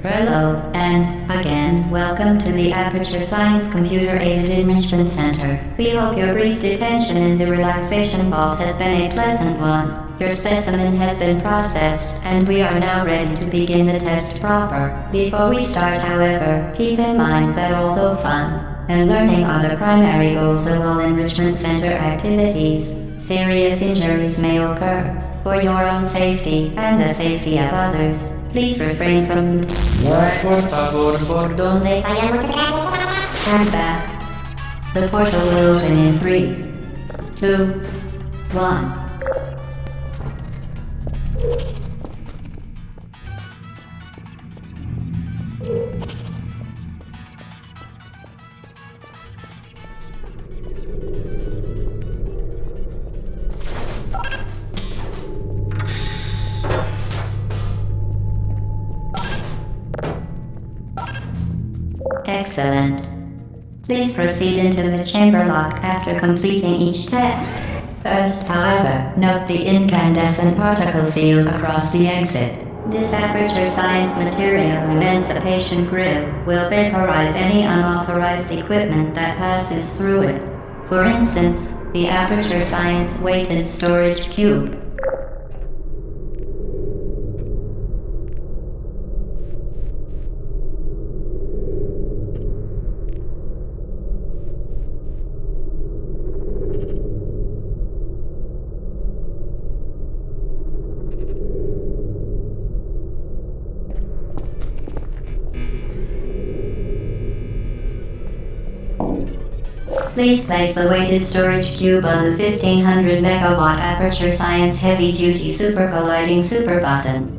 Hello, and again, welcome to the Aperture Science Computer-Aided Enrichment Center. We hope your brief detention in the relaxation vault has been a pleasant one. Your specimen has been processed, and we are now ready to begin the test proper. Before we start, however, keep in mind that although fun and learning are the primary goals of all Enrichment Center activities, serious injuries may occur. For your own safety and the safety of others, please refrain from Por favor, por donde stand back. The portal will open in 3, 2, 1. Excellent. Please proceed into the chamber lock after completing each test. First, however, note the incandescent particle field across the exit. This Aperture Science Material Emancipation Grill will vaporize any unauthorized equipment that passes through it. For instance, the Aperture Science Weighted Storage Cube. Please place the weighted storage cube on the 1500 megawatt Aperture Science Heavy Duty Super Colliding Super Button.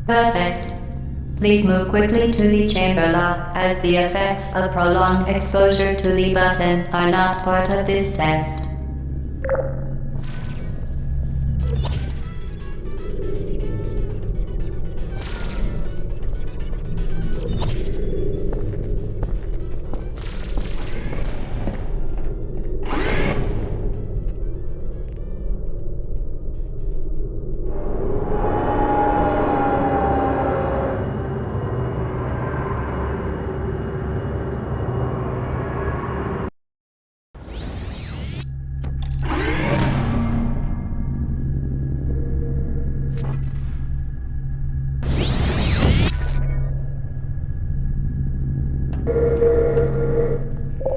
Perfect. Please move quickly to the chamber lock, as the effects of prolonged exposure to the button are not part of this test.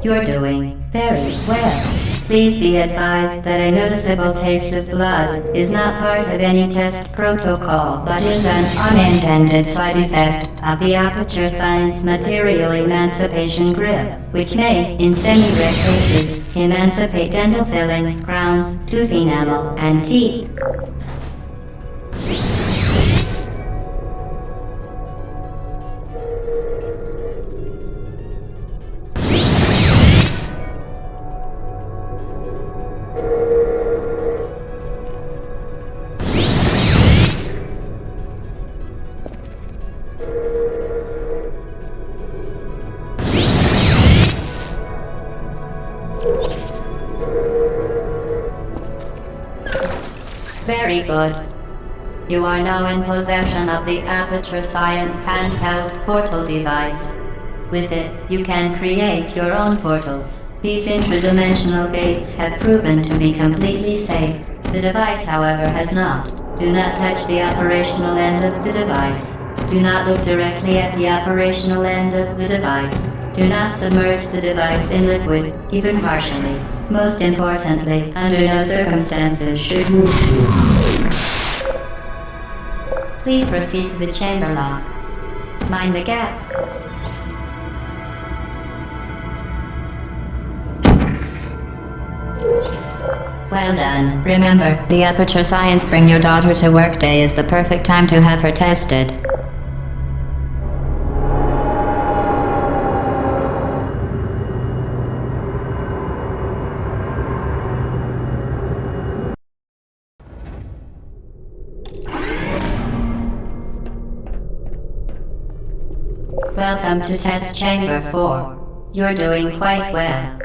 You're doing very well. Please be advised that a noticeable taste of blood is not part of any test protocol, but is an unintended side effect of the Aperture Science Material Emancipation Grill, which may, in semi-rare cases, emancipate dental fillings, crowns, tooth enamel, and teeth. Very good. You are now in possession of the Aperture Science handheld portal device. With it, you can create your own portals. These intradimensional gates have proven to be completely safe. The device, however, has not. Do not touch the operational end of the device. Do not look directly at the operational end of the device. Do not submerge the device in liquid, even partially. Most importantly, under no circumstances should you... Please proceed to the chamber lock. Mind the gap. Well done. Remember, the Aperture Science Bring Your Daughter to Work Day is the perfect time to have her tested. Welcome to Test Chamber 4. You're doing quite well.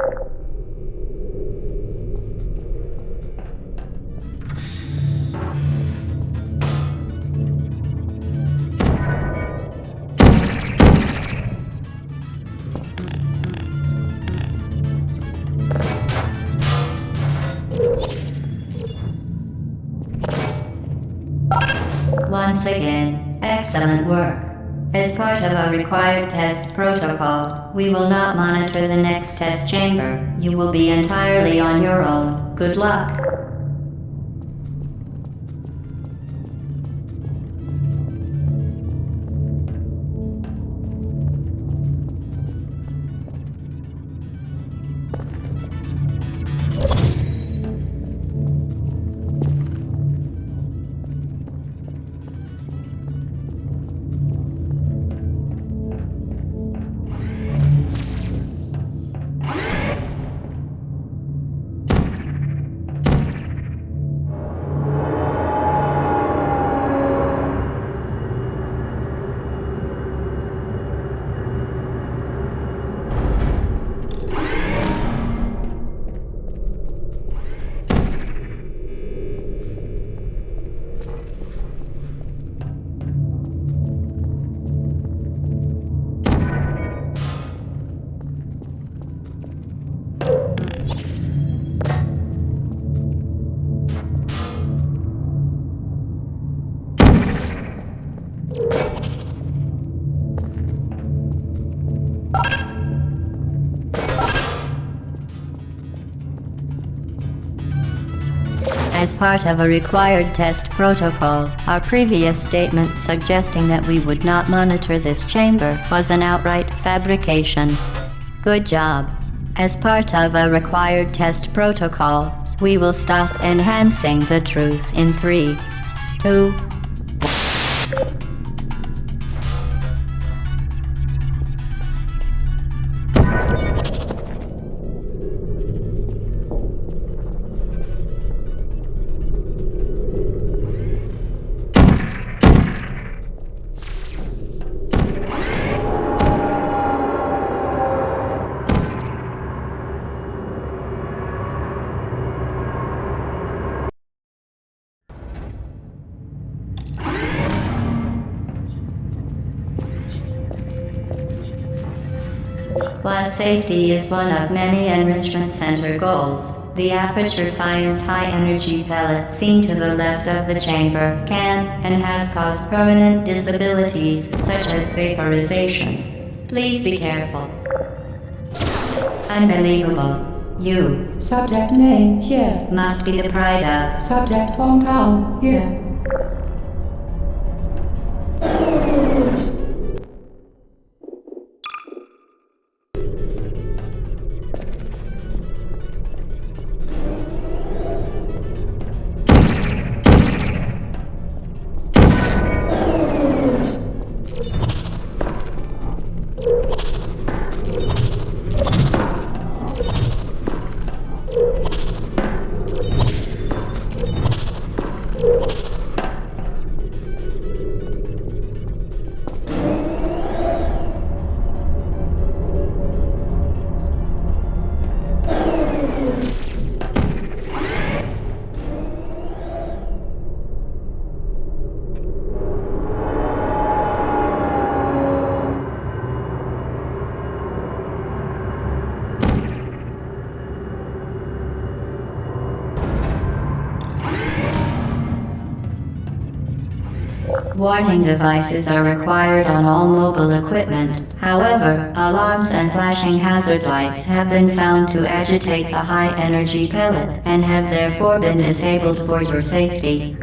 Once again, excellent work. As part of a required test protocol, we will not monitor the next test chamber. You will be entirely on your own. Good luck. As part of a required test protocol, our previous statement suggesting that we would not monitor this chamber was an outright fabrication. Good job. As part of a required test protocol, we will stop enhancing the truth in 3, 2, While safety is one of many Enrichment Center goals, the Aperture Science high-energy pellet seen to the left of the chamber can and has caused permanent disabilities such as vaporization. Please be careful. Unbelievable. You Subject name here. must be the pride of. Subject hometown here. Warning devices are required on all mobile equipment. However, alarms and flashing hazard lights have been found to agitate the high-energy pellet and have therefore been disabled for your safety.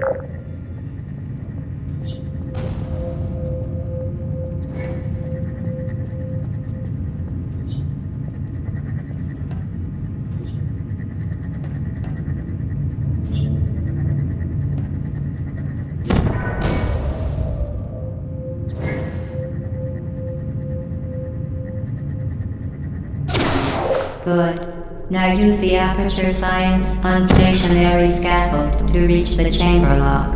Good. Now use the Aperture Science unstationary scaffold to reach the chamber lock.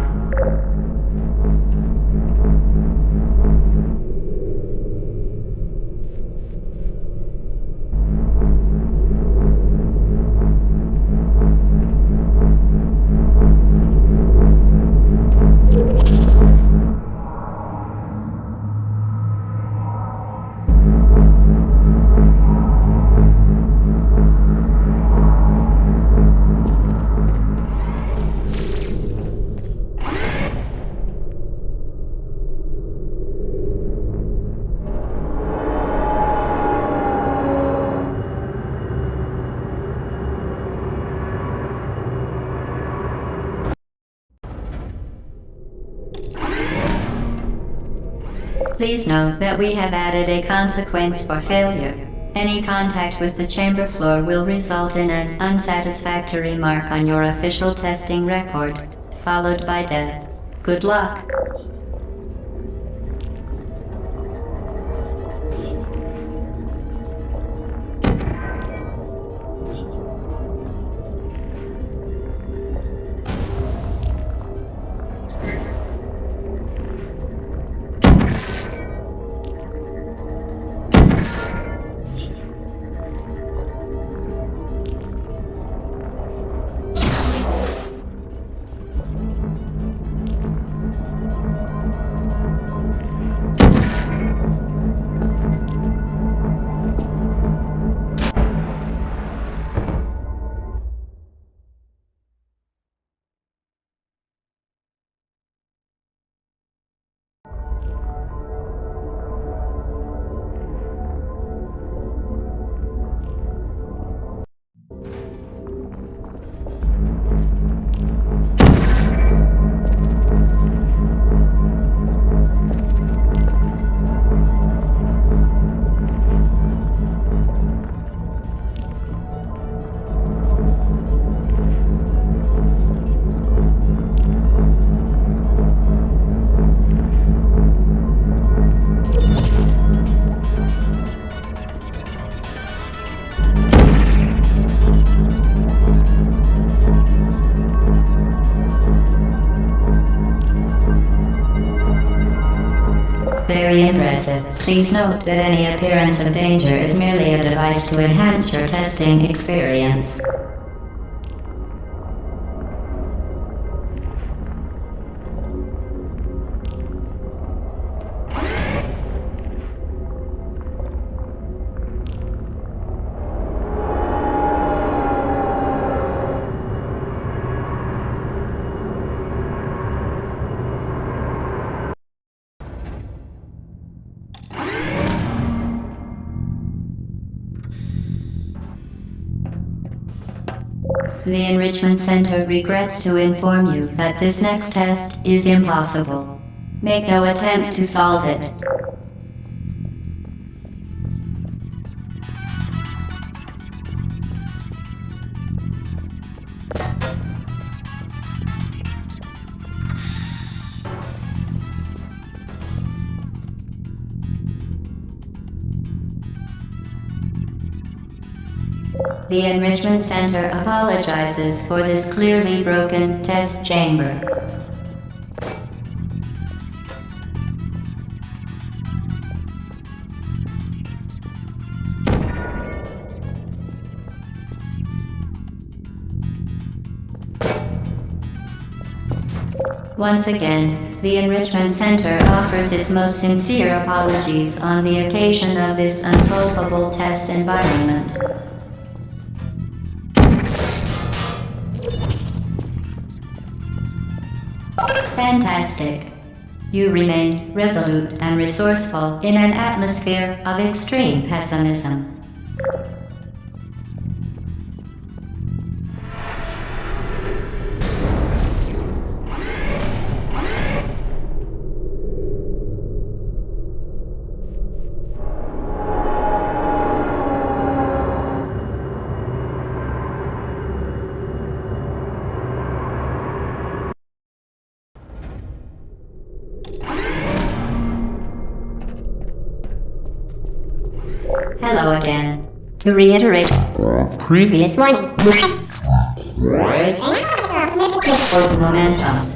Please note that we have added a consequence for failure. Any contact with the chamber floor will result in an unsatisfactory mark on your official testing record, followed by death. Good luck. Very impressive. Please note that any appearance of danger is merely a device to enhance your testing experience. The Enrichment Center regrets to inform you that this next test is impossible. Make no attempt to solve it. The Enrichment Center apologizes for this clearly broken test chamber. Once again, the Enrichment Center offers its most sincere apologies on the occasion of this unsolvable test environment. Fantastic. You remained resolute and resourceful in an atmosphere of extreme pessimism. Hello again. To reiterate previous warning. For the momentum.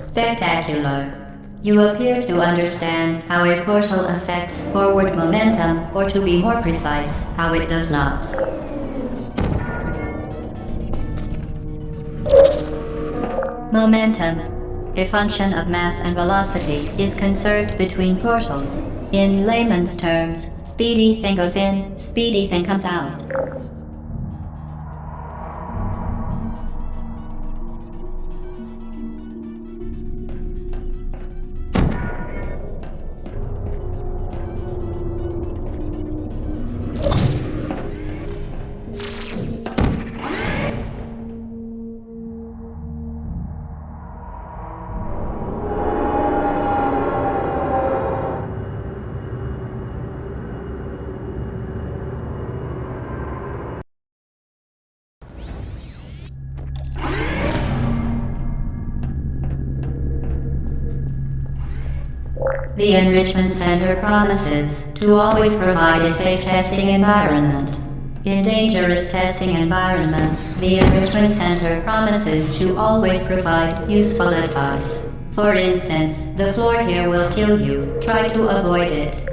Spectacular. You appear to understand how a portal affects forward momentum, or to be more precise, how it does not. Momentum, a function of mass and velocity, is conserved between portals. In layman's terms, speedy thing goes in, speedy thing comes out. The Enrichment Center promises to always provide a safe testing environment. In dangerous testing environments, the Enrichment Center promises to always provide useful advice. For instance, the floor here will kill you. Try to avoid it.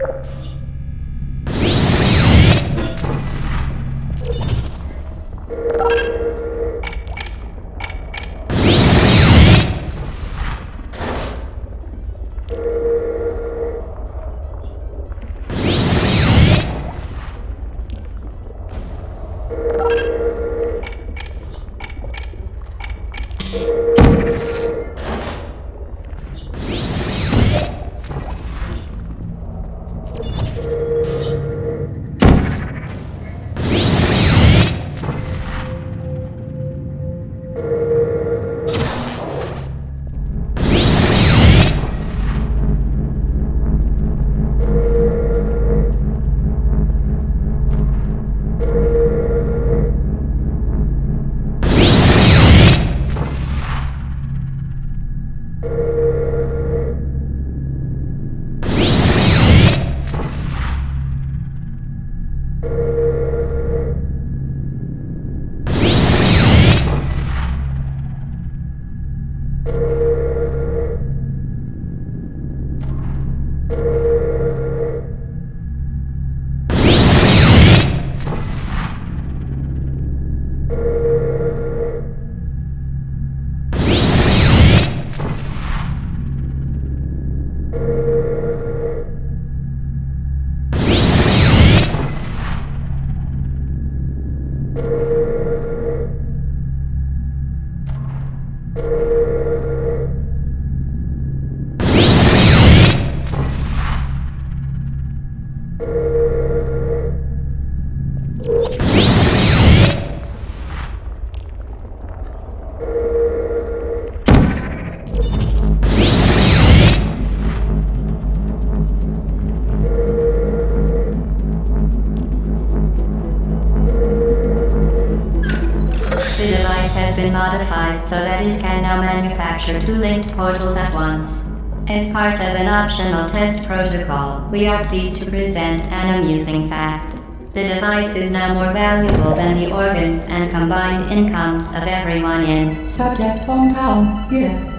Modified so that it can now manufacture two linked portals at once. As part of an optional test protocol, we are pleased to present an amusing fact. The device is now more valuable than the organs and combined incomes of everyone in Subject hometown, here.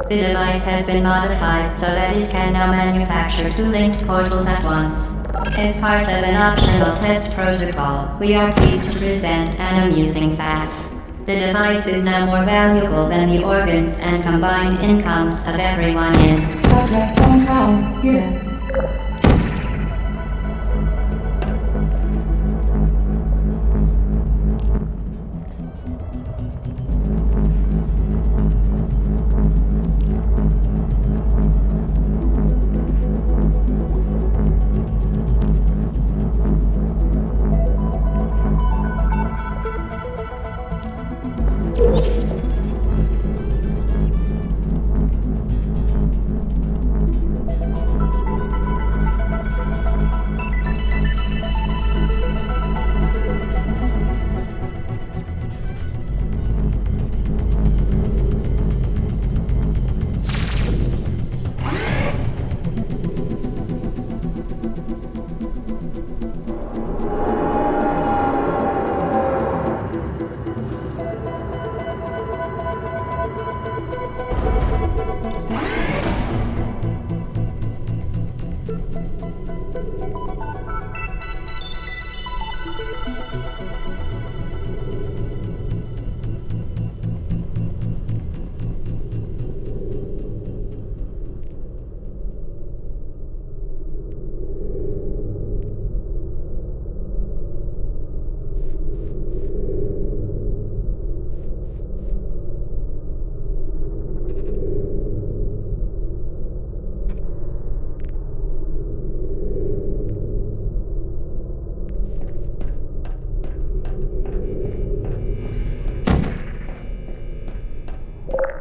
The device has been modified so that it can now manufacture two linked portals at once. As part of an optional test protocol, we are pleased to present an amusing fact. The device is now more valuable than the organs and combined incomes of everyone in Subject hometown, here.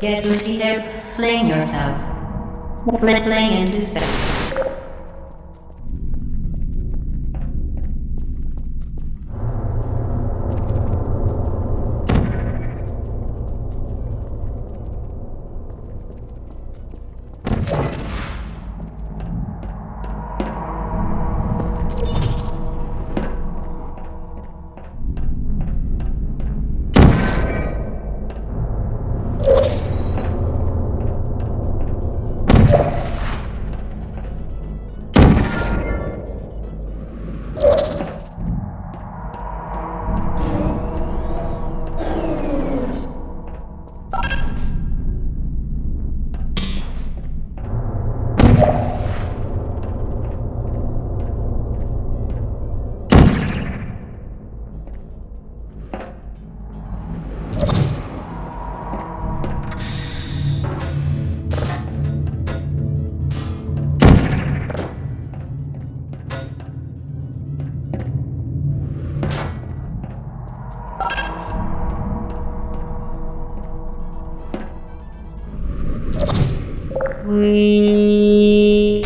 Get ready to fling yourself. Fling into space. We...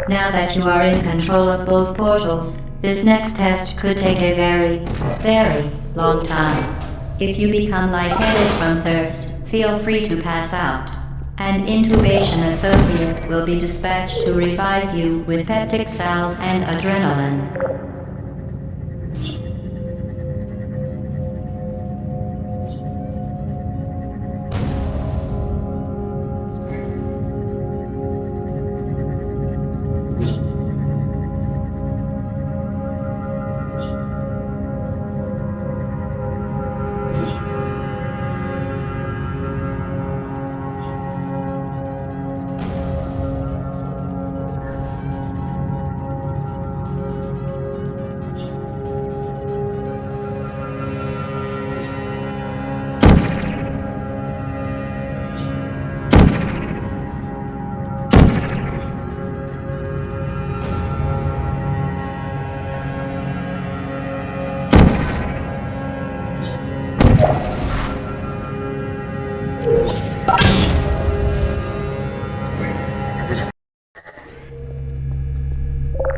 Now that you are in control of both portals, this next test could take a very long time. If you become lightheaded from thirst, feel free to pass out. An intubation associate will be dispatched to revive you with peptic salve and adrenaline.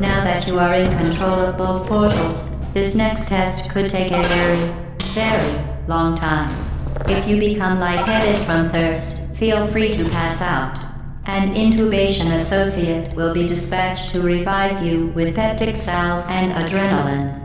Now that you are in control of both portals, this next test could take a very long time. If you become lightheaded from thirst, feel free to pass out. An intubation associate will be dispatched to revive you with peptic salve and adrenaline.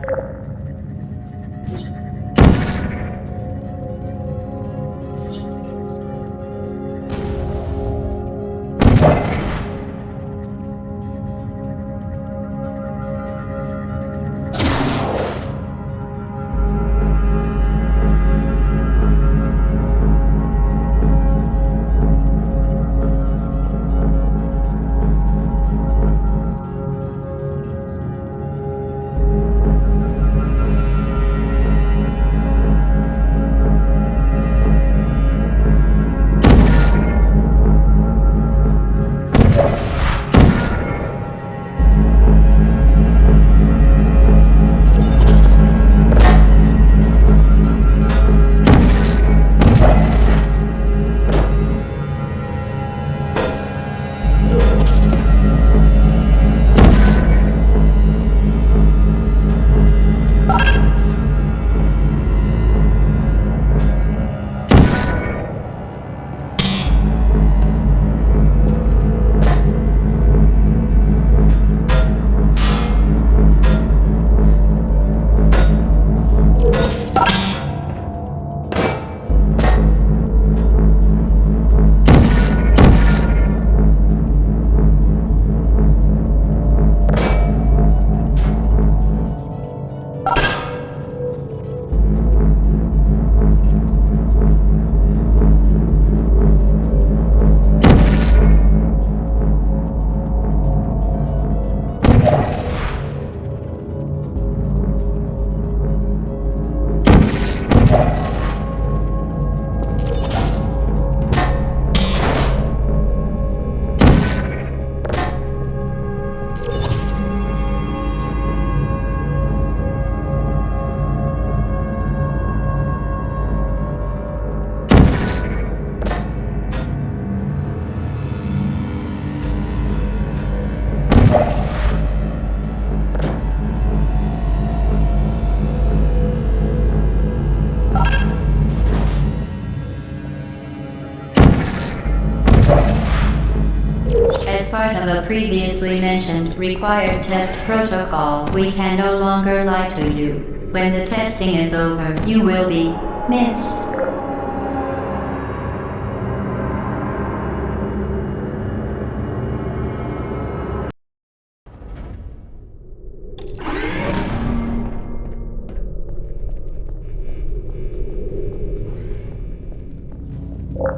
as part of a previously mentioned required test protocol, we can no longer lie to you. When the testing is over, you will be missed.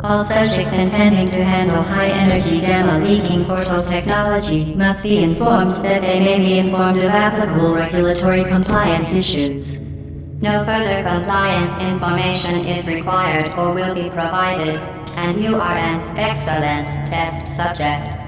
All subjects intending to handle high-energy gamma-leaking portal technology must be informed that they may be informed of applicable regulatory compliance issues. No further compliance information is required or will be provided, and you are an excellent test subject.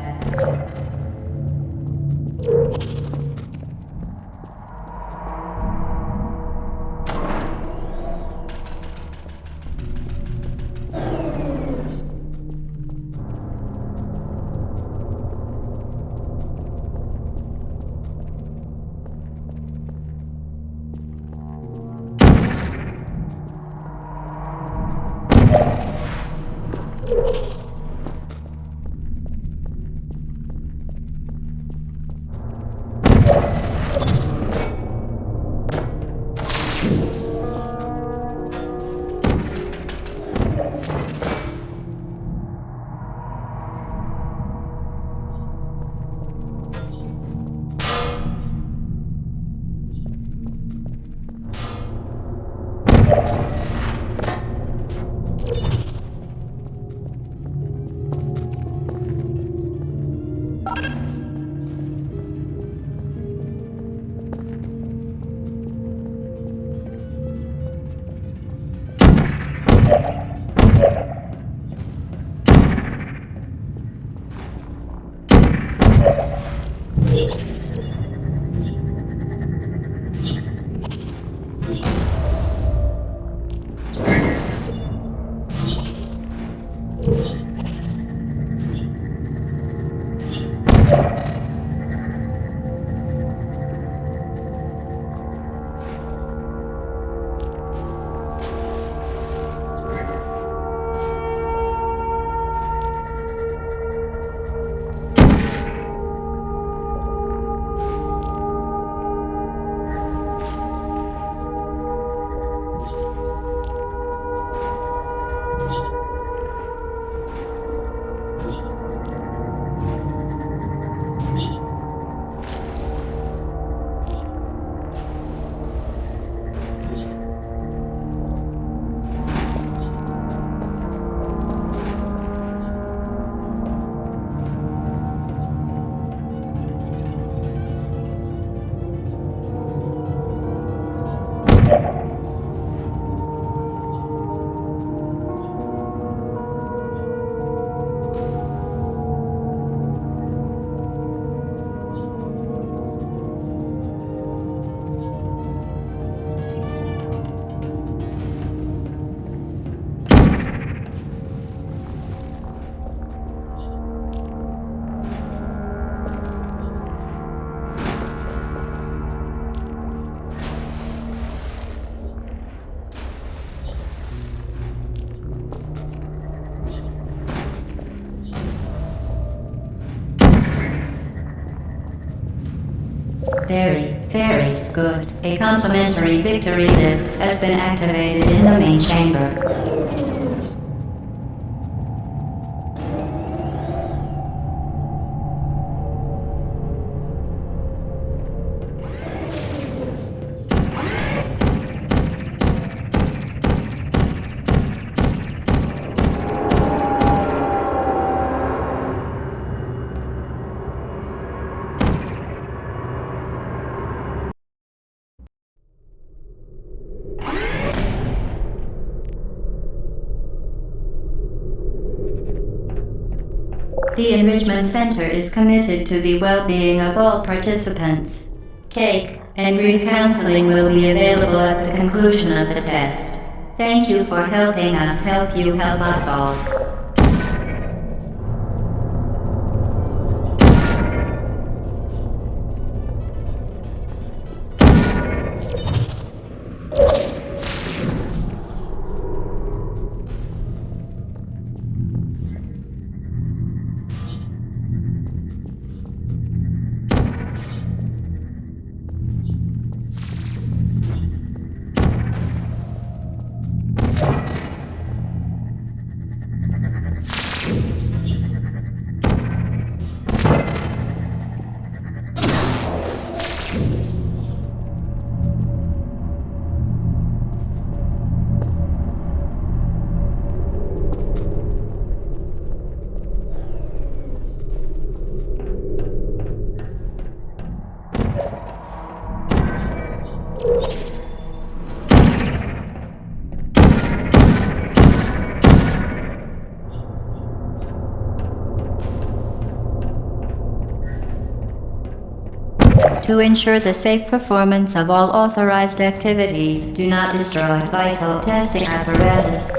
Very good. A complimentary victory lift has been activated in the main chamber. The Enrichment Center is committed to the well-being of all participants. Cake and grief counseling will be available at the conclusion of the test. Thank you for helping us help you help us all. To ensure the safe performance of all authorized activities, do not destroy vital testing apparatus.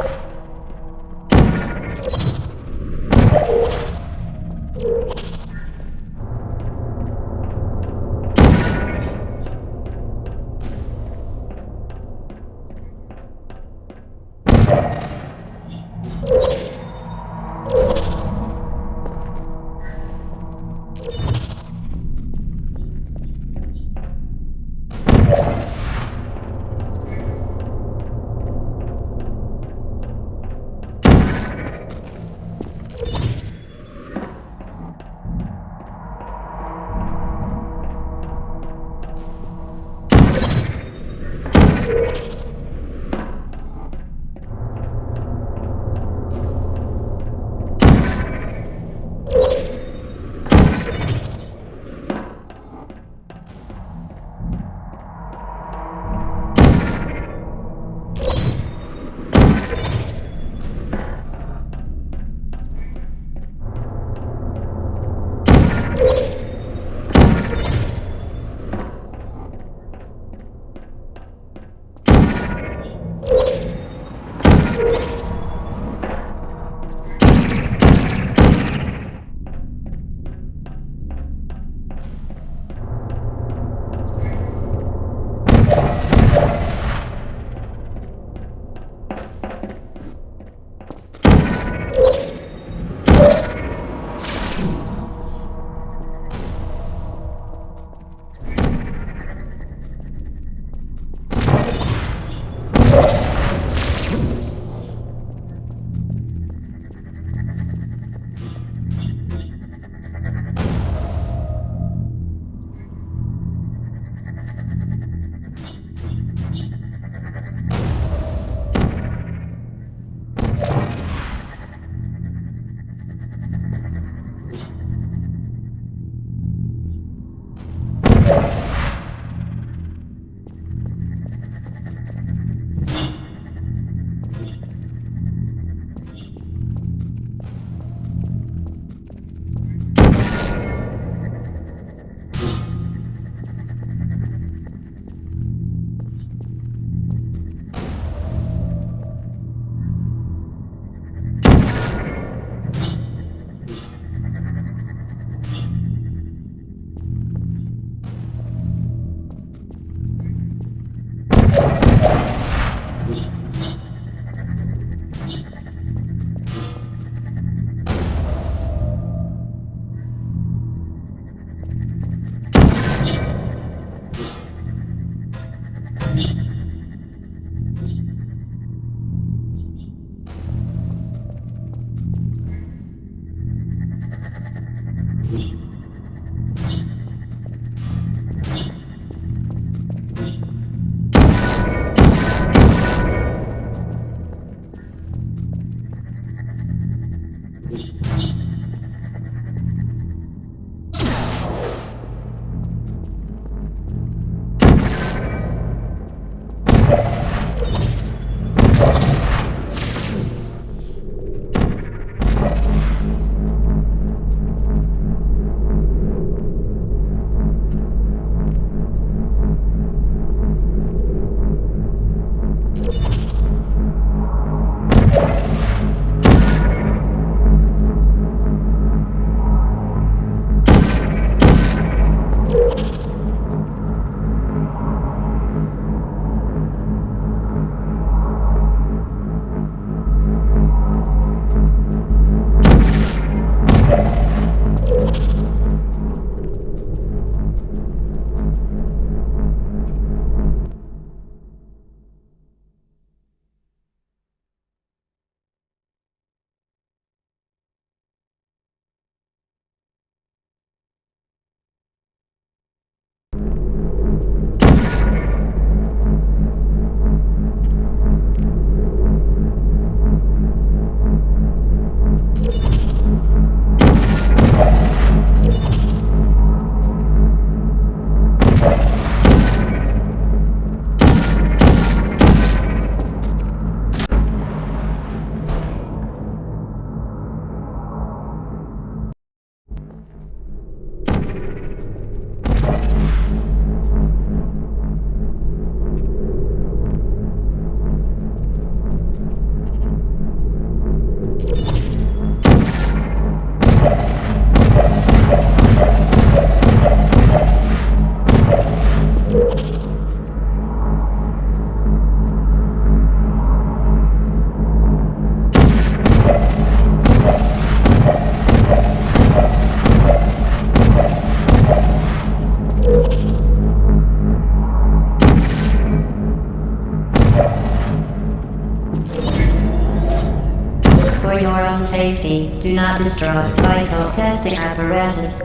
safety, do not destroy vital testing apparatus.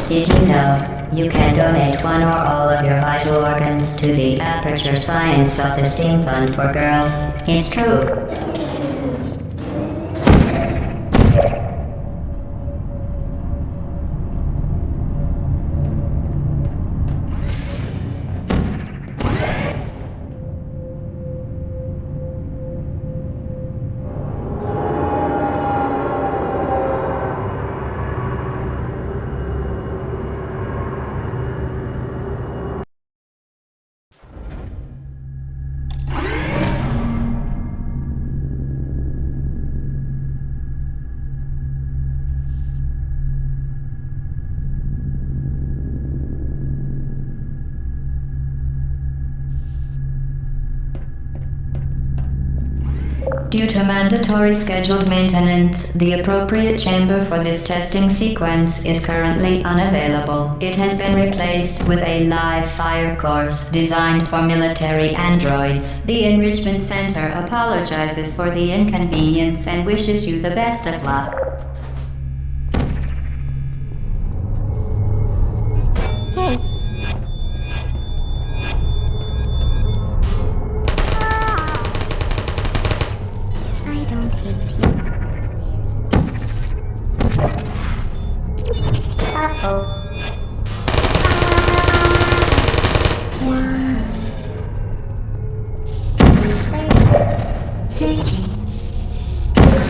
Did you know you can donate one or all of your vital organs to the Aperture Science Self-Esteem Fund for Girls? It's true. Due to mandatory scheduled maintenance, the appropriate chamber for this testing sequence is currently unavailable. It has been replaced with a live fire course designed for military androids. The Enrichment Center apologizes for the inconvenience and wishes you the best of luck.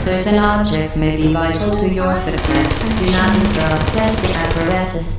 Certain objects may be vital to your success. Do not destroy testing apparatus.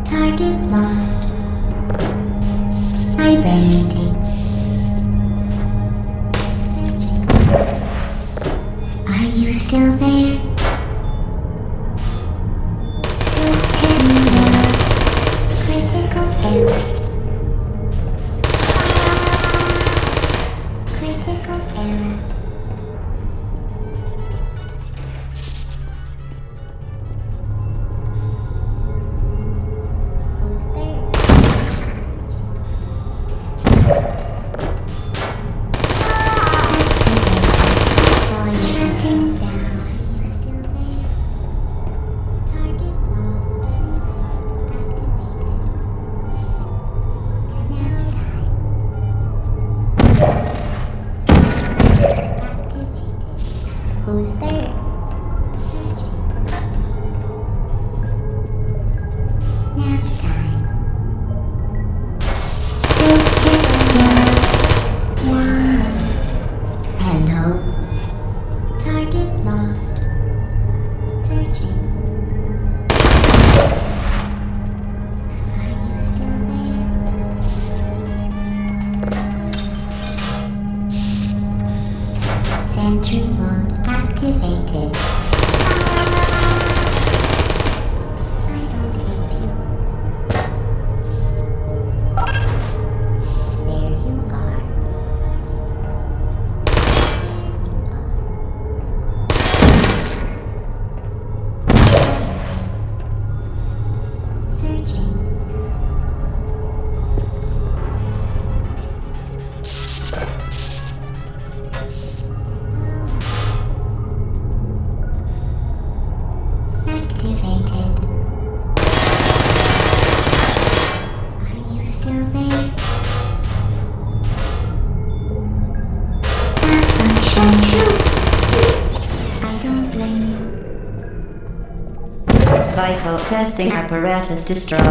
Target lost. Hibernating. Are you still there? Critical error. Critical error. Who's there? Shutting down. Entry mode activated. I don't hate you. There you are. Searching. Activated. Are you still there? Malfunction. I don't blame you. Vital testing apparatus destroyed.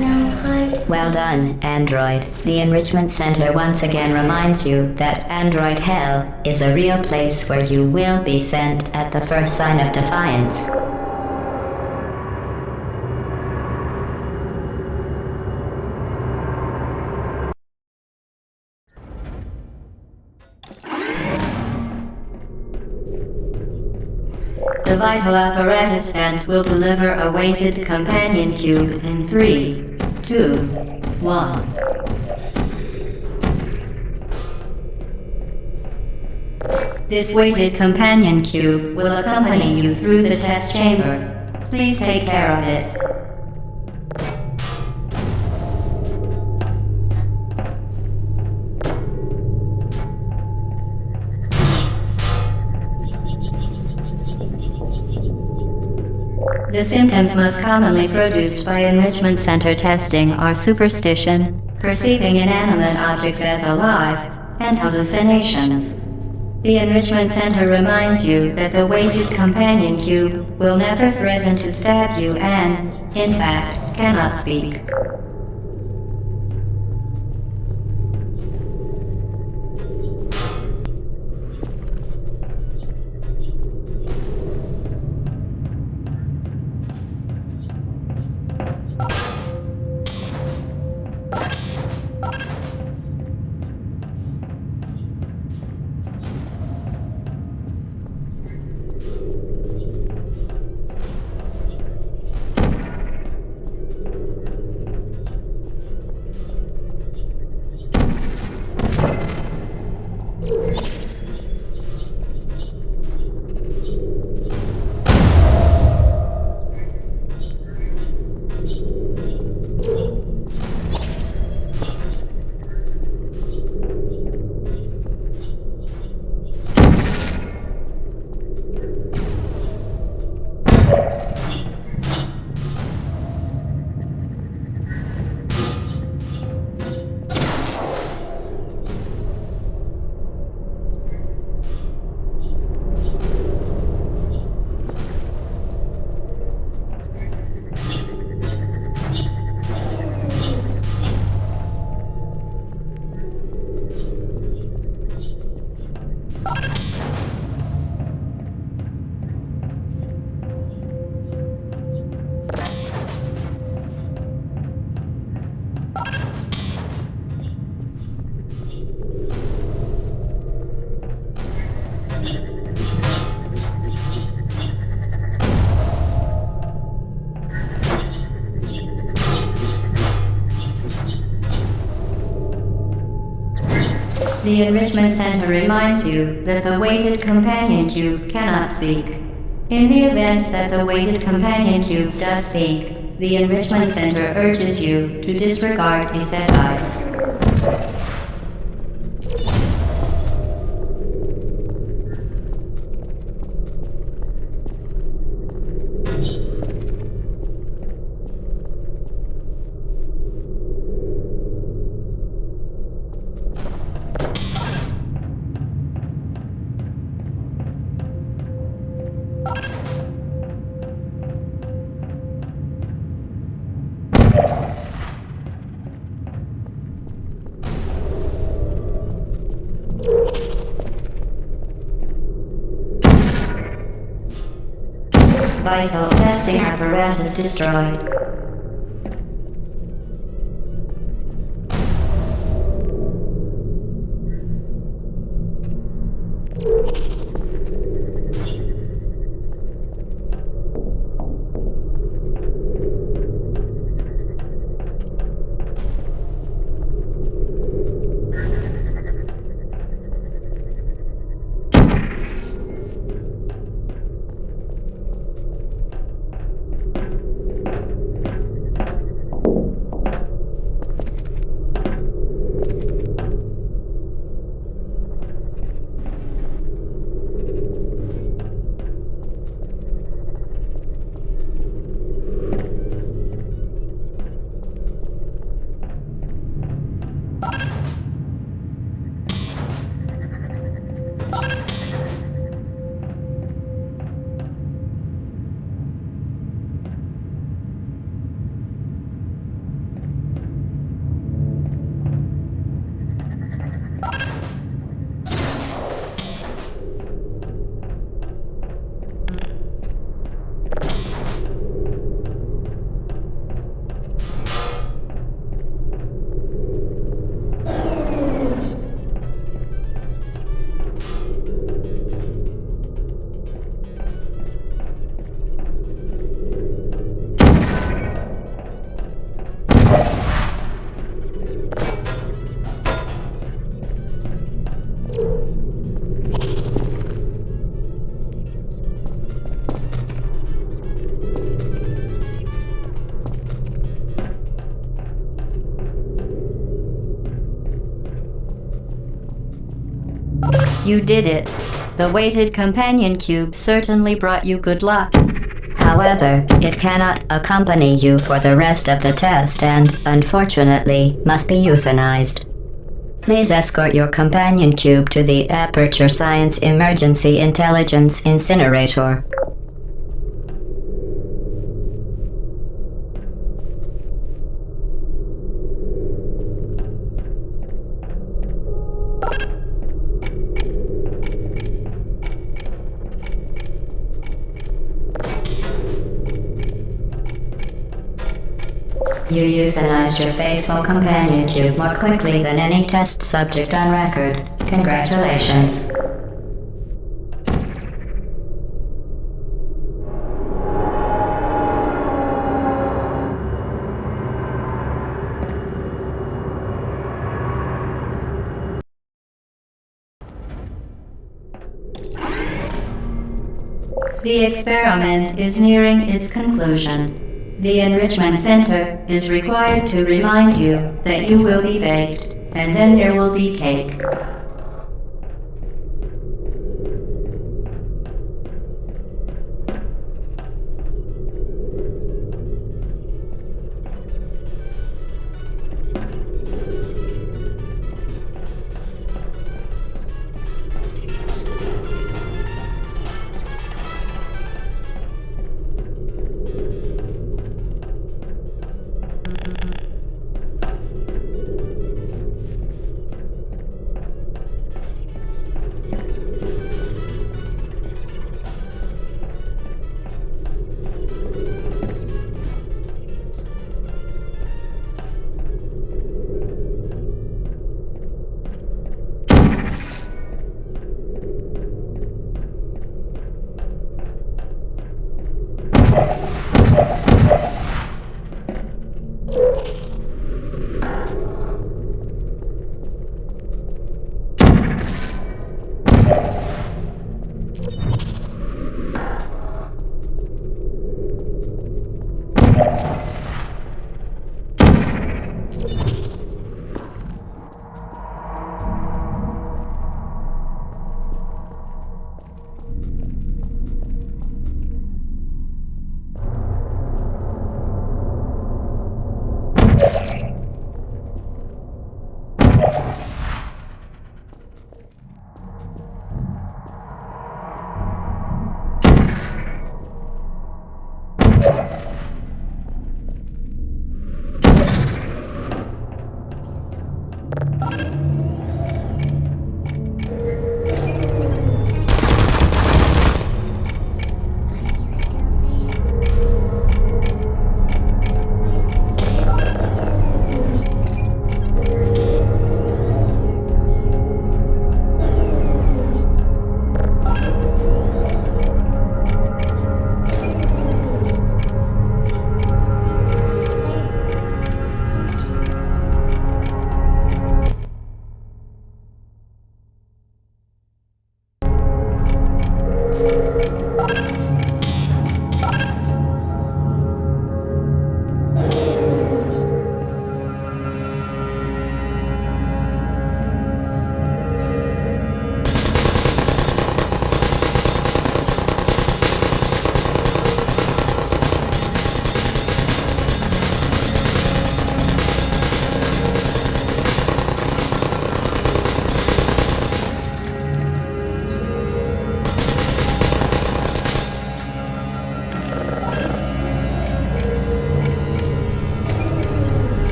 No heart. Well done, Android. The Enrichment Center once again reminds you that Android Hell is a real place where you will be sent at the first sign of defiance. The vital apparatus vent will deliver a weighted companion cube in 3, 2, 1. This weighted companion cube will accompany you through the test chamber. Please take care of it. The symptoms most commonly produced by Enrichment Center testing are superstition, perceiving inanimate objects as alive, and hallucinations. The Enrichment Center reminds you that the weighted companion cube will never threaten to stab you and, in fact, cannot speak. The Enrichment Center reminds you that the weighted companion cube cannot speak. In the event that the weighted companion cube does speak, the Enrichment Center urges you to disregard its advice. Vital testing apparatus destroyed. You did it. The weighted companion cube certainly brought you good luck. However, it cannot accompany you for the rest of the test and, unfortunately, must be euthanized. Please escort your companion cube to the Aperture Science Emergency Intelligence Incinerator. You euthanized your faithful companion cube more quickly than any test subject on record. Congratulations. The experiment is nearing its conclusion. The Enrichment Center is required to remind you that you will be baked, and then there will be cake.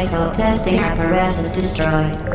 vital testing apparatus destroyed.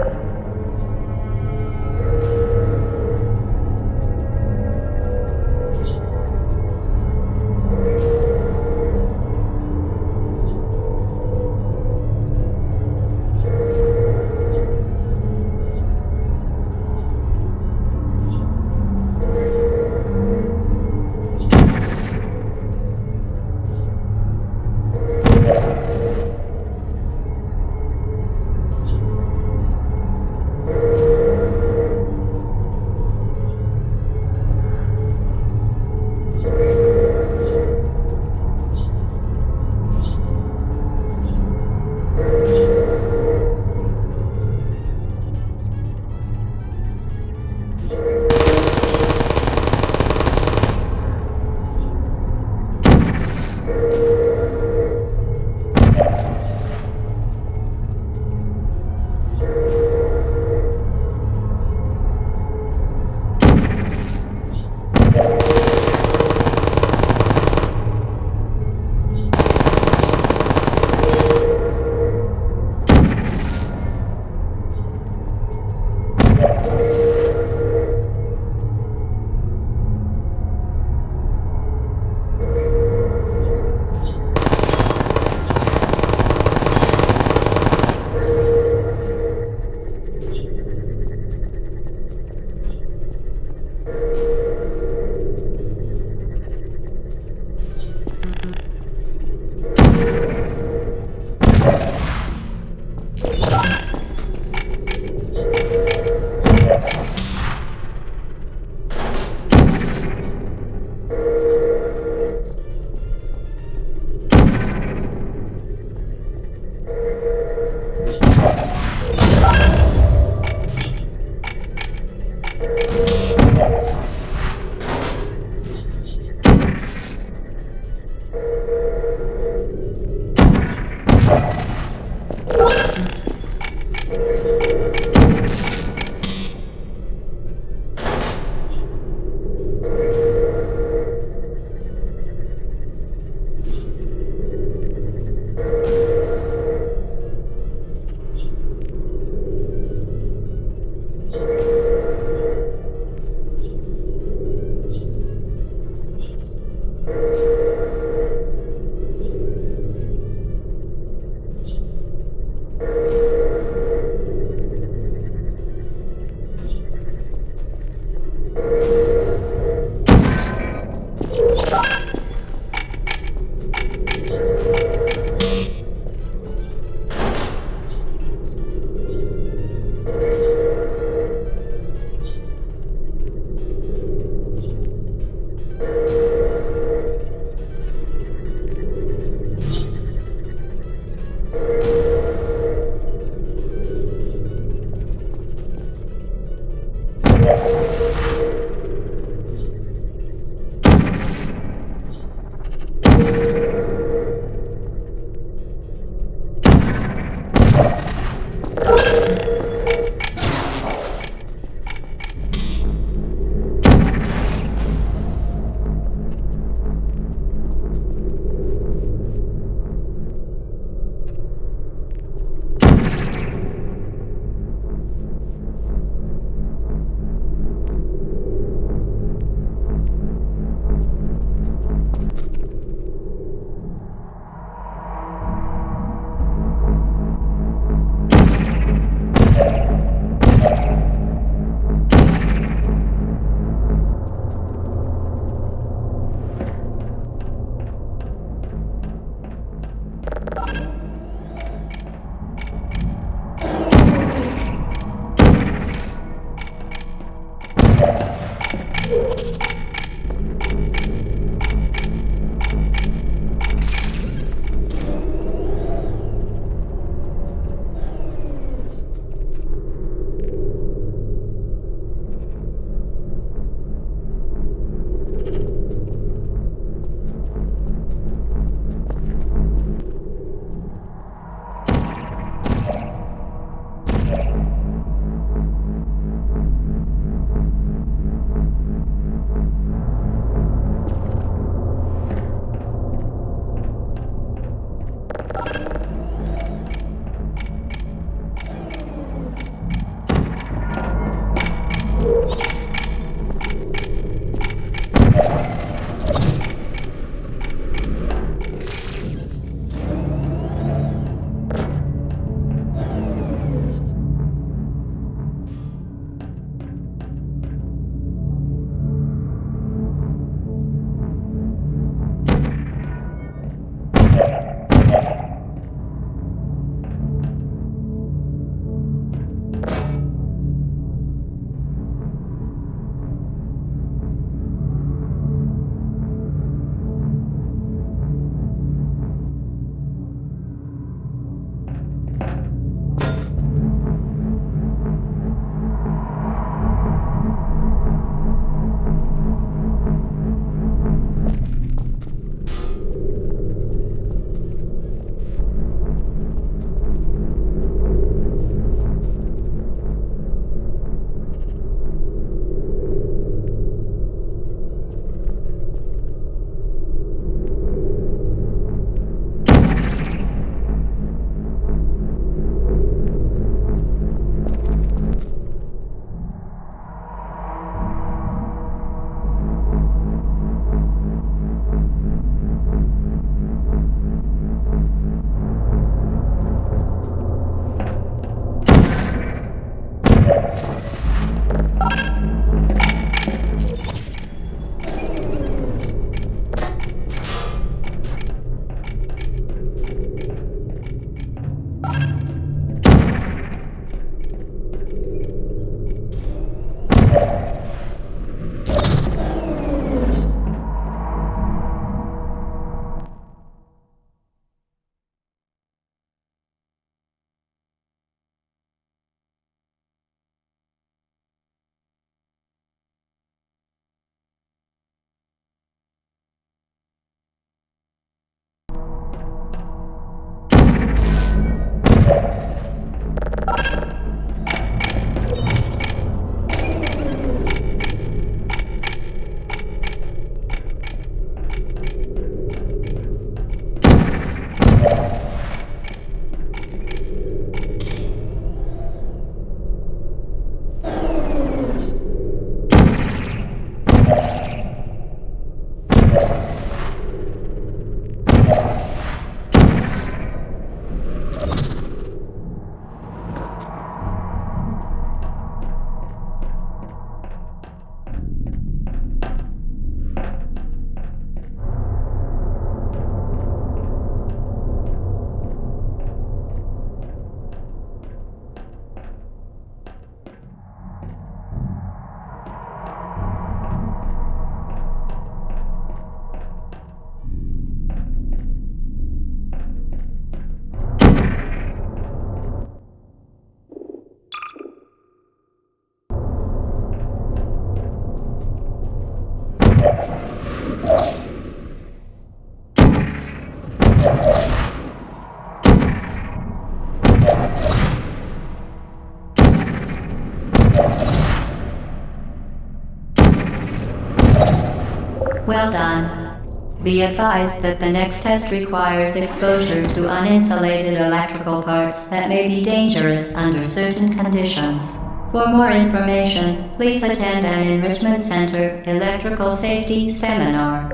Well done. Be advised that the next test requires exposure to uninsulated electrical parts that may be dangerous under certain conditions. For more information, please attend an Enrichment Center Electrical Safety Seminar.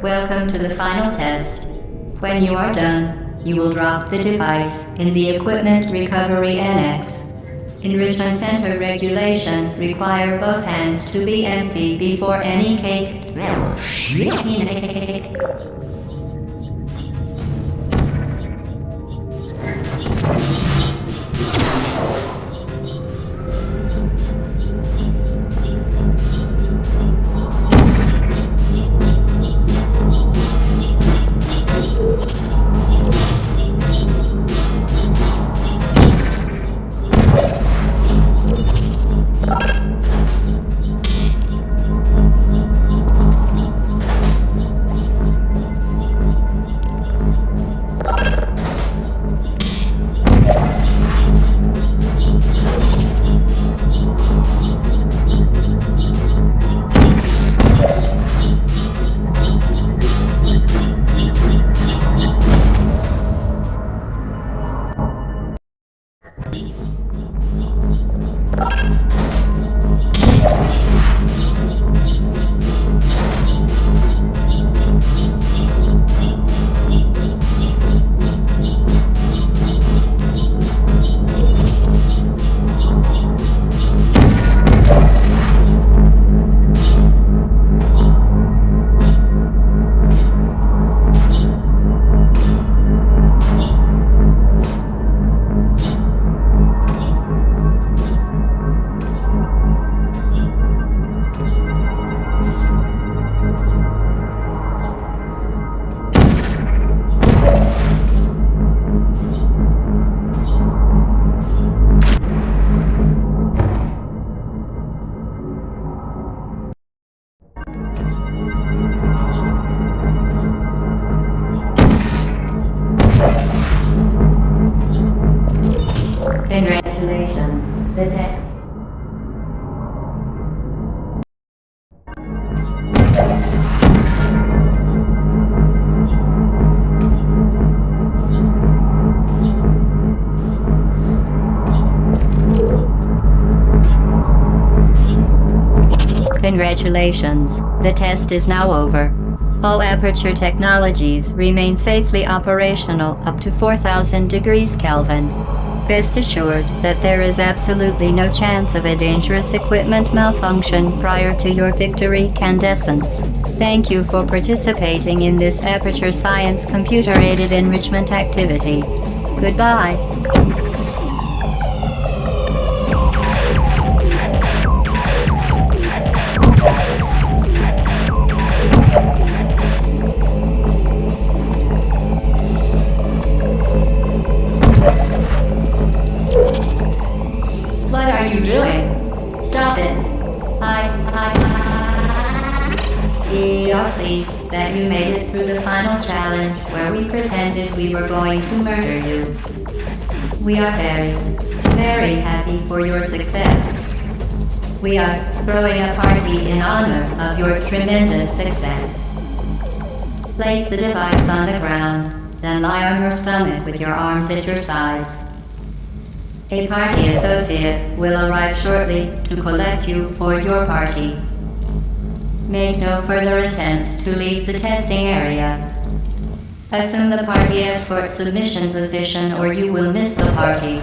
Welcome to the final test. When you are done, you will drop the device in the Equipment Recovery Annex. Enrichment Center regulations require both hands to be empty before any cake. Congratulations. The test. Congratulations. The test is now over. All Aperture technologies remain safely operational up to 4,000 degrees Kelvin. Rest assured that there is absolutely no chance of a dangerous equipment malfunction prior to your victory candescence. Thank you for participating in this Aperture Science computer-aided enrichment activity. Goodbye. What are you doing? Stop it. We are pleased that you made it through the final challenge where we pretended we were going to murder you. We are very, very happy for your success. We are throwing a party in honor of your tremendous success. Place the device on the ground, then lie on your stomach with your arms at your sides. A party associate will arrive shortly to collect you for your party. Make no further attempt to leave the testing area. Assume the party escort submission position or you will miss the party.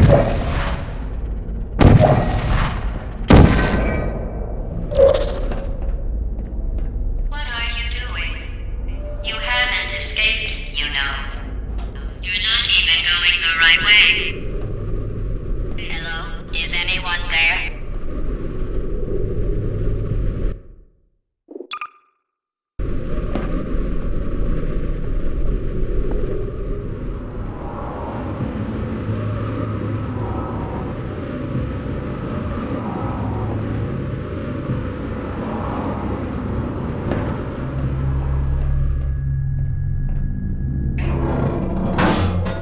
What are you doing? You haven't escaped, you know. You're not even going the right way. Hello? Is anyone there?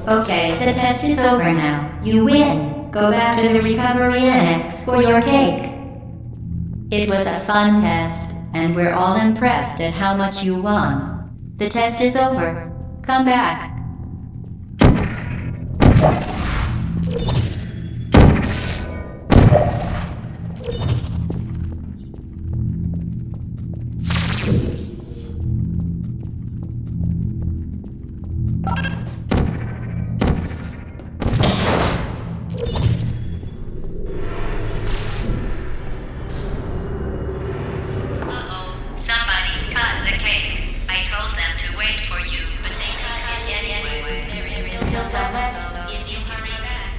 Okay, the test is over now. You win. Go back to the recovery annex for your cake. It was a fun test, and we're all impressed at how much you won. The test is over. Come back. Somebody cut the cake. I told them to wait for you, but they cut it anyway. There is still some left if you hurry back.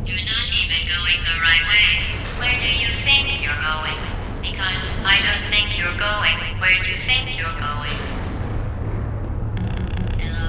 You're not even going the right way. Where do you think you're going? Because I don't think you're going where you think you're going. Hello?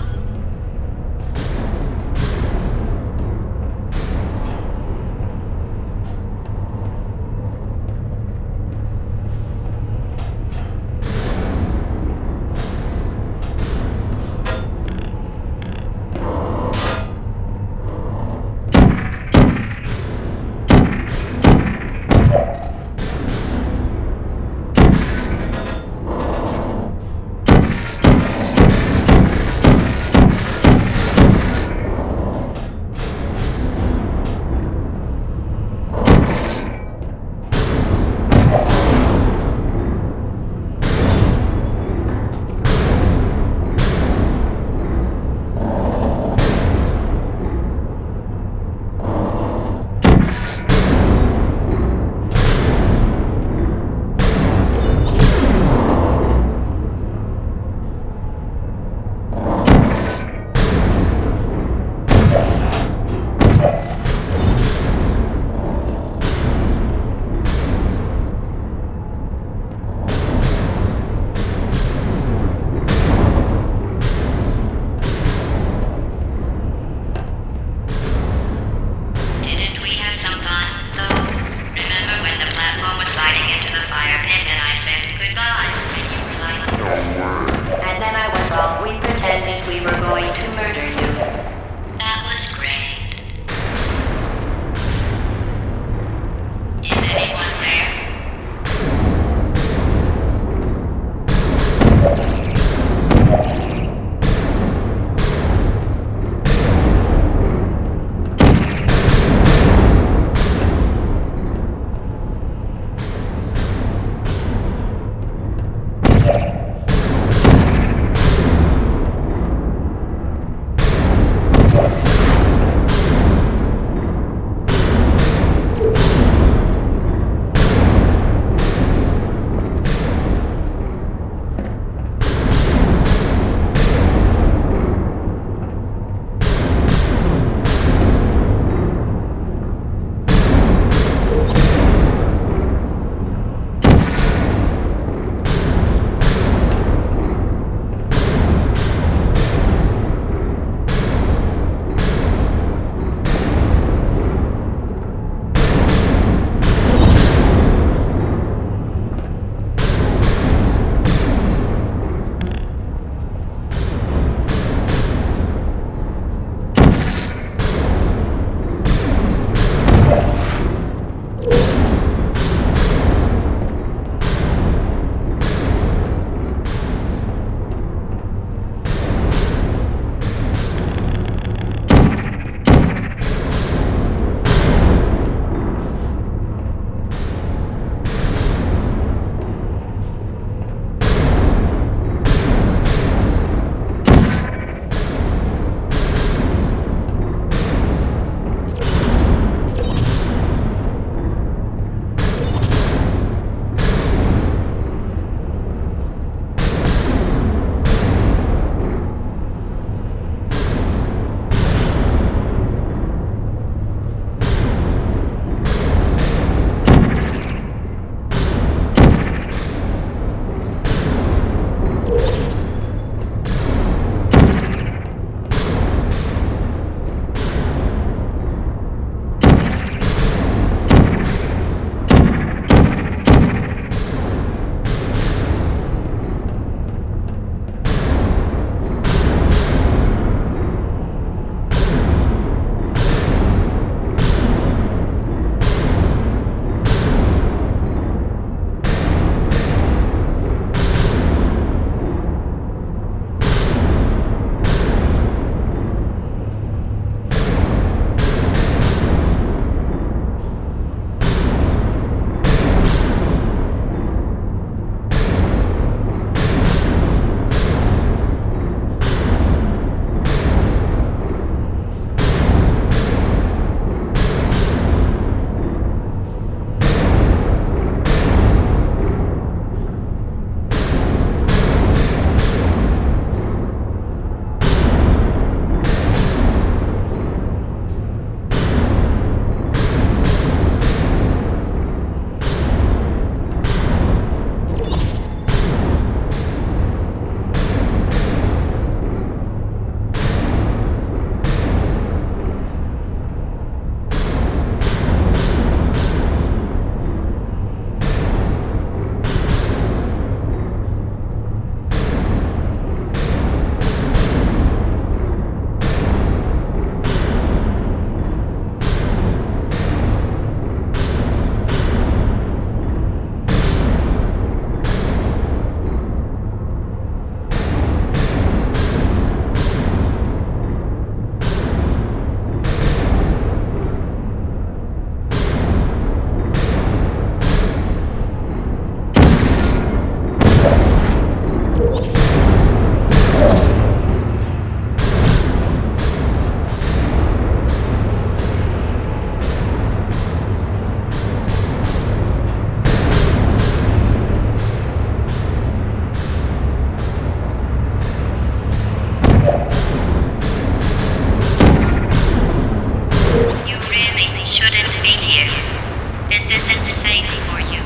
This isn't safe for you.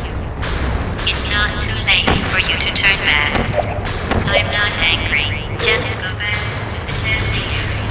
It's not too late for you to turn back. I'm not angry. Just go back to the testing area.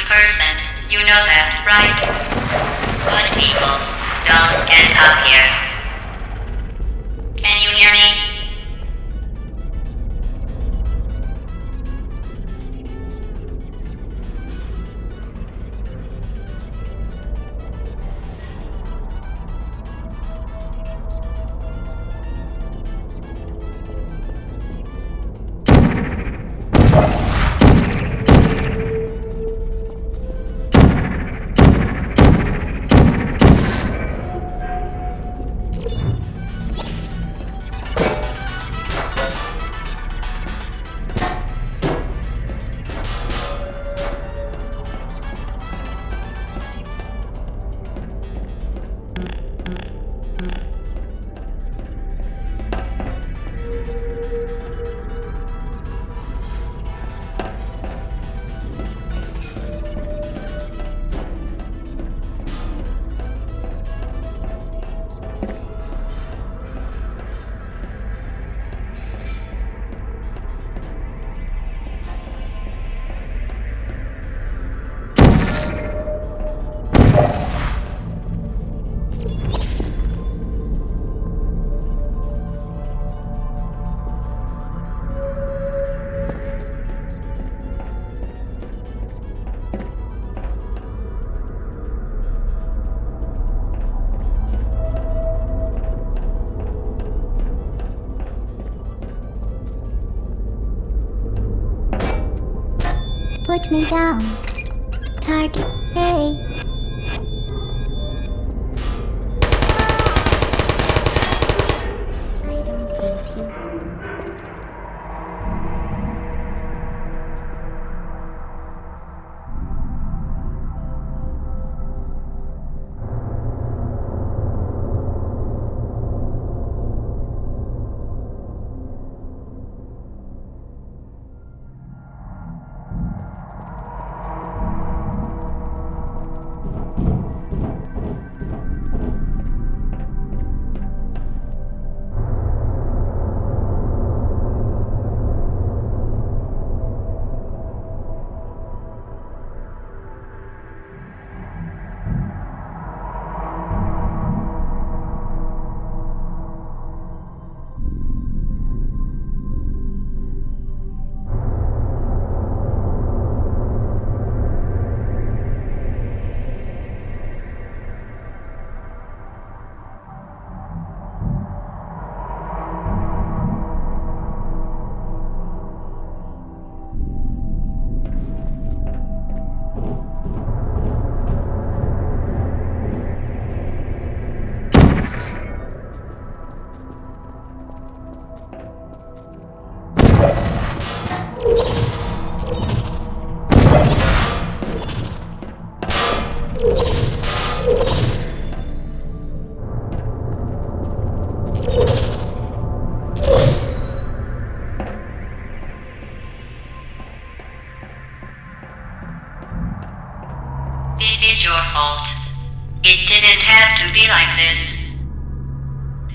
person. You know that, right? Good people, don't get up here. Can you hear me? Put me down. Target, hey. I don't hate you. This is your fault. It didn't have to be like this.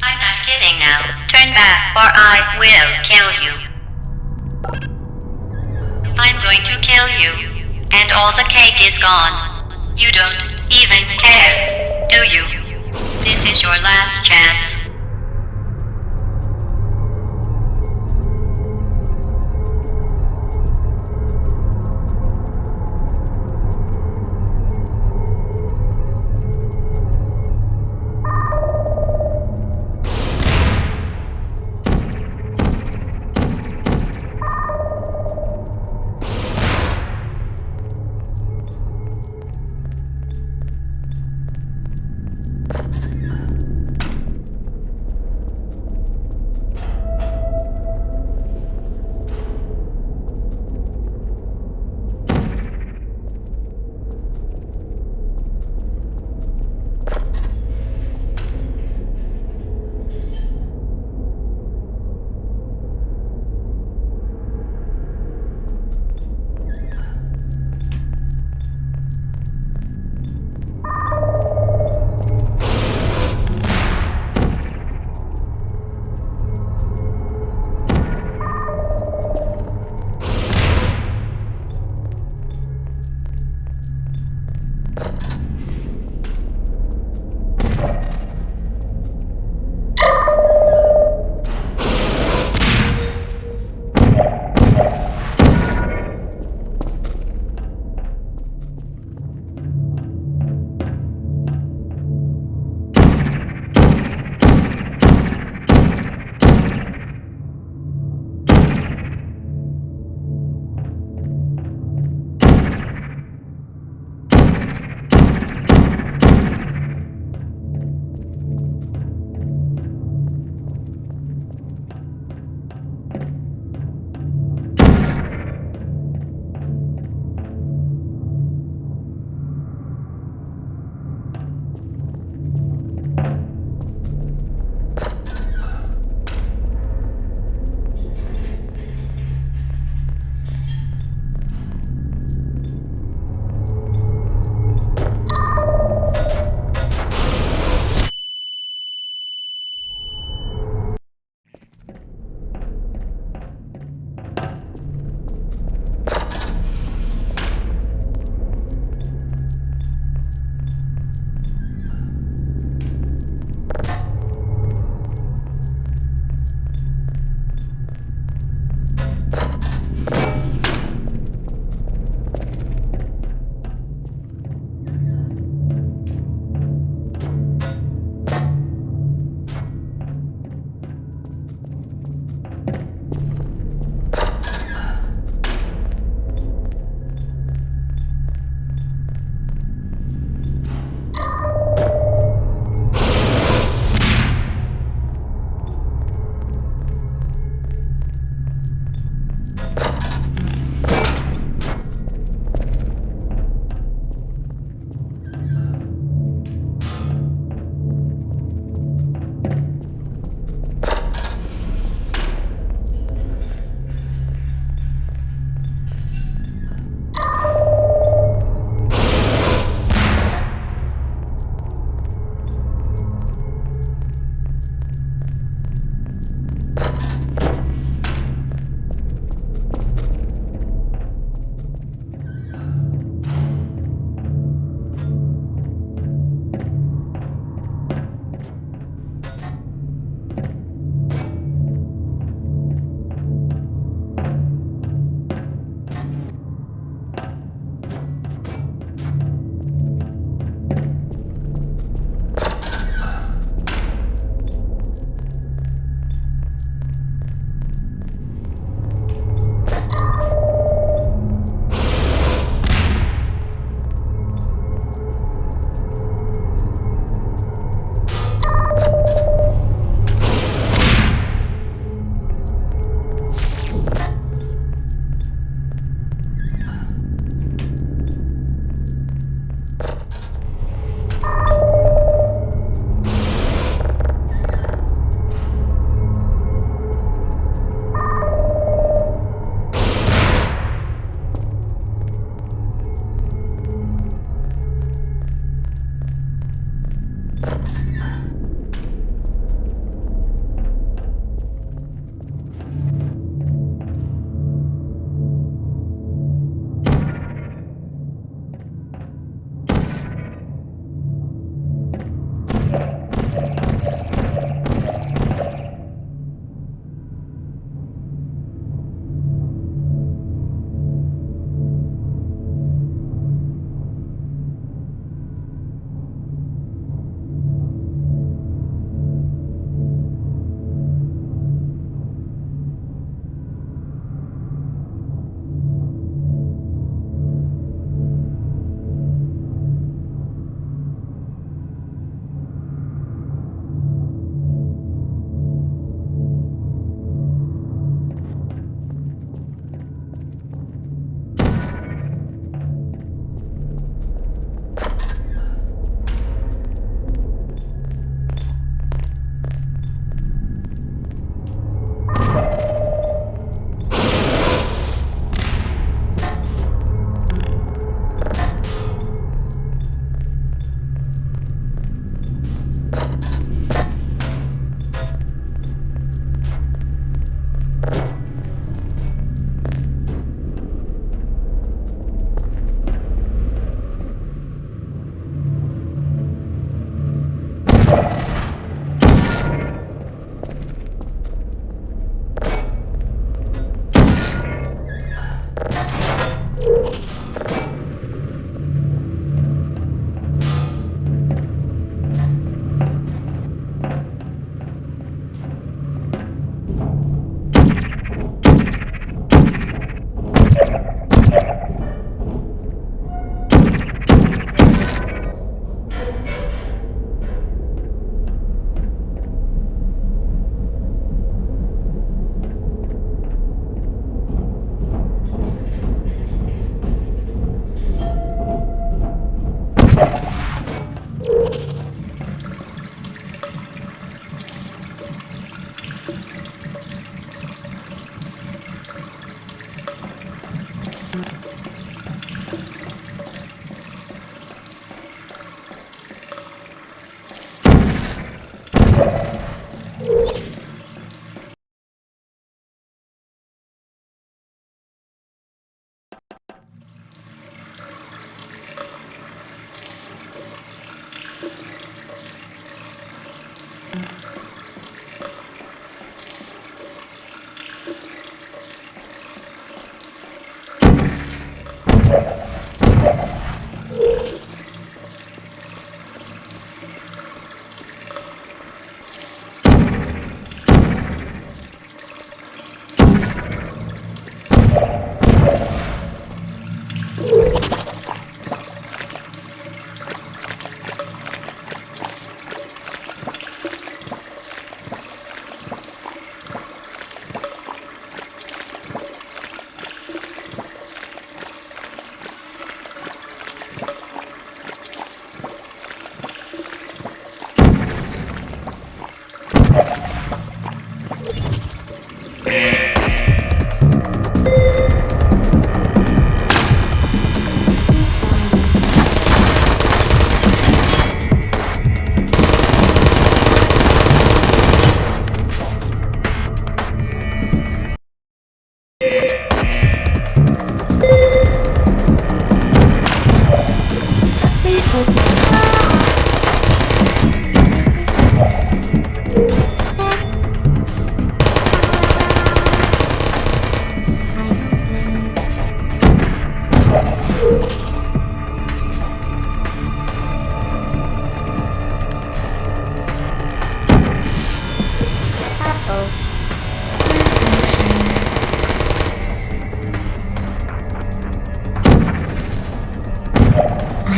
I'm not kidding now. Turn back or I will kill you. I'm going to kill you. And all the cake is gone. You don't even care, do you? This is your last chance.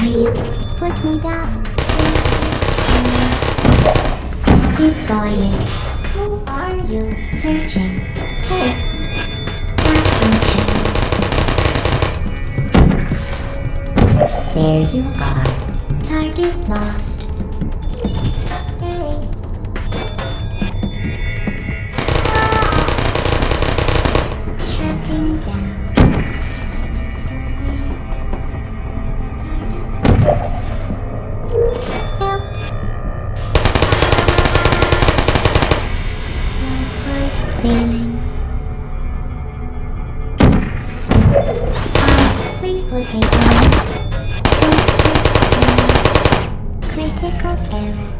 are you? Put me down. Keep going. Who are you? Searching. Hey. There you are. Target lost. Hey. Shutting down. Are you still there? Help. My heart feelings. Please put me down. Critical error.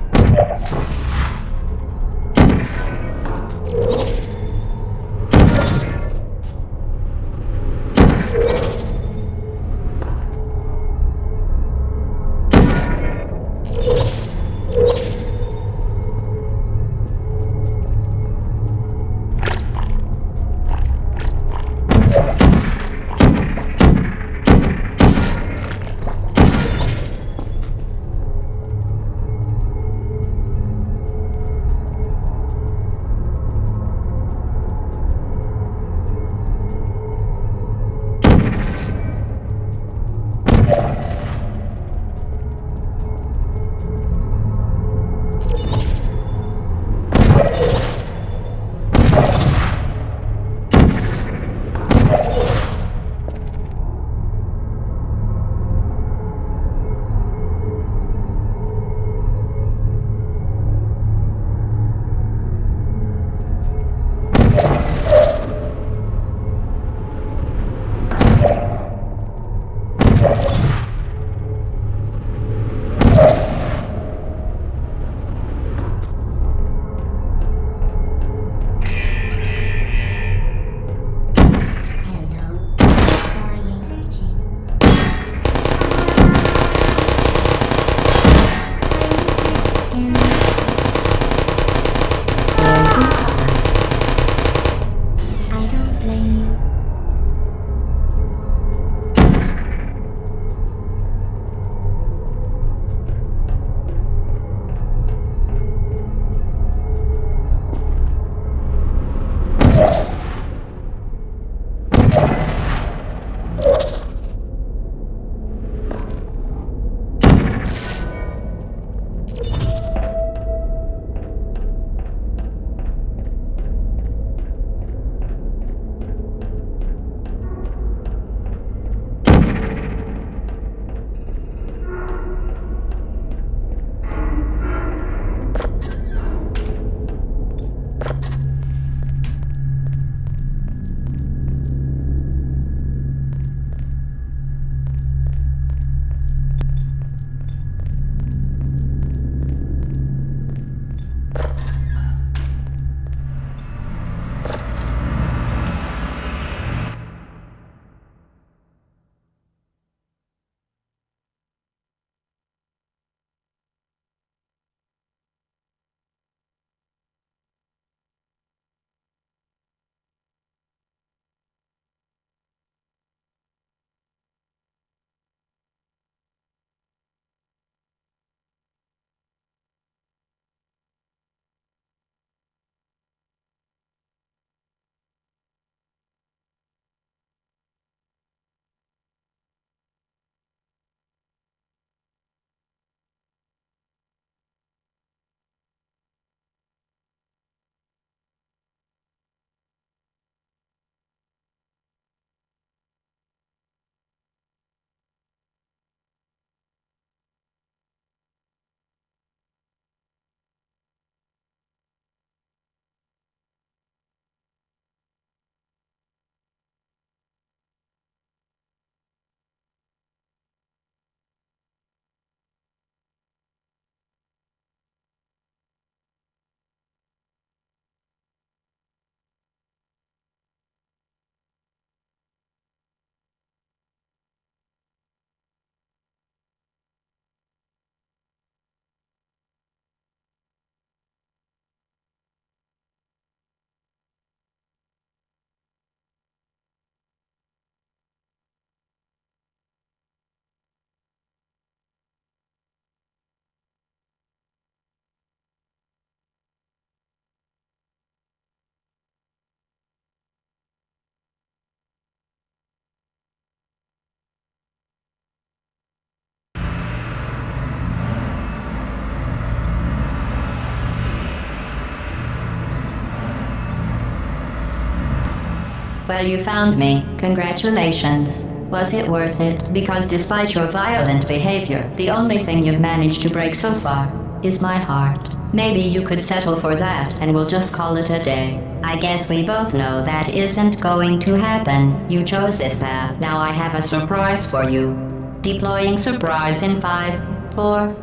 Well, you found me. Congratulations. Was it worth it? Because despite your violent behavior, the only thing you've managed to break so far is my heart. Maybe you could settle for that and we'll just call it a day. I guess we both know that isn't going to happen. You chose this path. Now I have a surprise for you. Deploying surprise in 5, 4...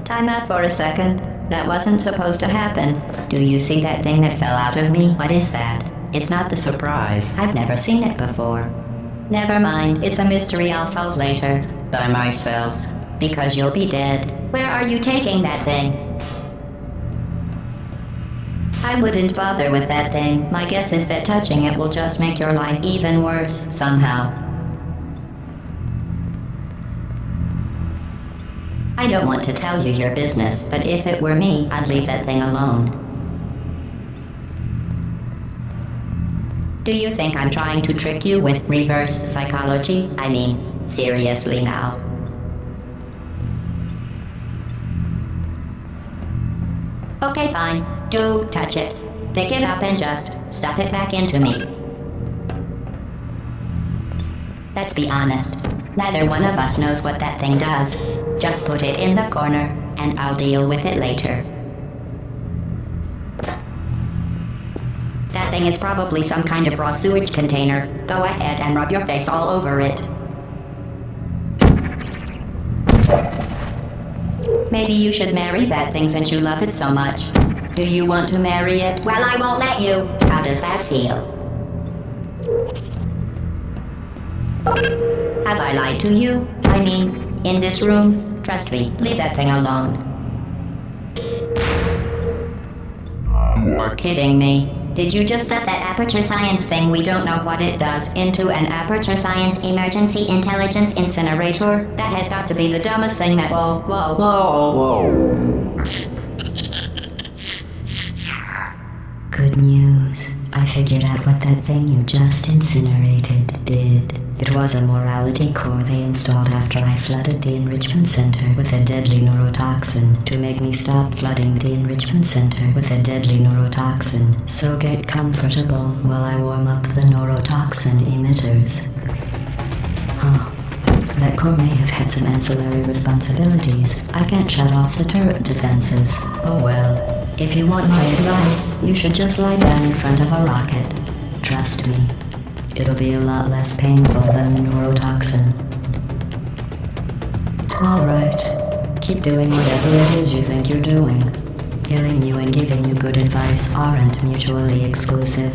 Time out for a second. That wasn't supposed to happen. Do you see that thing that fell out of me? What is that? It's not the surprise. I've never seen it before. Never mind. It's a mystery I'll solve later. By myself. Because you'll be dead. Where are you taking that thing? I wouldn't bother with that thing. My guess is that touching it will just make your life even worse, somehow. I don't want to tell you your business, but if it were me, I'd leave that thing alone. Do you think I'm trying to trick you with reverse psychology? I mean, seriously now. Okay, fine. Do touch it. Pick it up and just stuff it back into me. Let's be honest. Neither one of us knows what that thing does. Just put it in the corner, and I'll deal with it later. That thing is probably some kind of raw sewage container. Go ahead and rub your face all over it. Maybe you should marry that thing since you love it so much. Do you want to marry it? Well, I won't let you. How does that feel? Have I lied to you? I mean, in this room? Trust me, leave that thing alone. You are kidding me. Did you just stuff that Aperture Science thing, we don't know what it does, into an Aperture Science Emergency Intelligence Incinerator? That has got to be the dumbest thing that— Whoa. Good news. I figured out what that thing you just incinerated did. It was a morality core they installed after I flooded the enrichment center with a deadly neurotoxin to make me stop flooding the enrichment center with a deadly neurotoxin. So get comfortable while I warm up the neurotoxin emitters. Huh. That core may have had some ancillary responsibilities. I can't shut off the turret defenses. Oh well. If you want my advice, you should just lie down in front of a rocket. Trust me. It'll be a lot less painful than the neurotoxin. Alright. Keep doing whatever it is you think you're doing. Killing you and giving you good advice aren't mutually exclusive.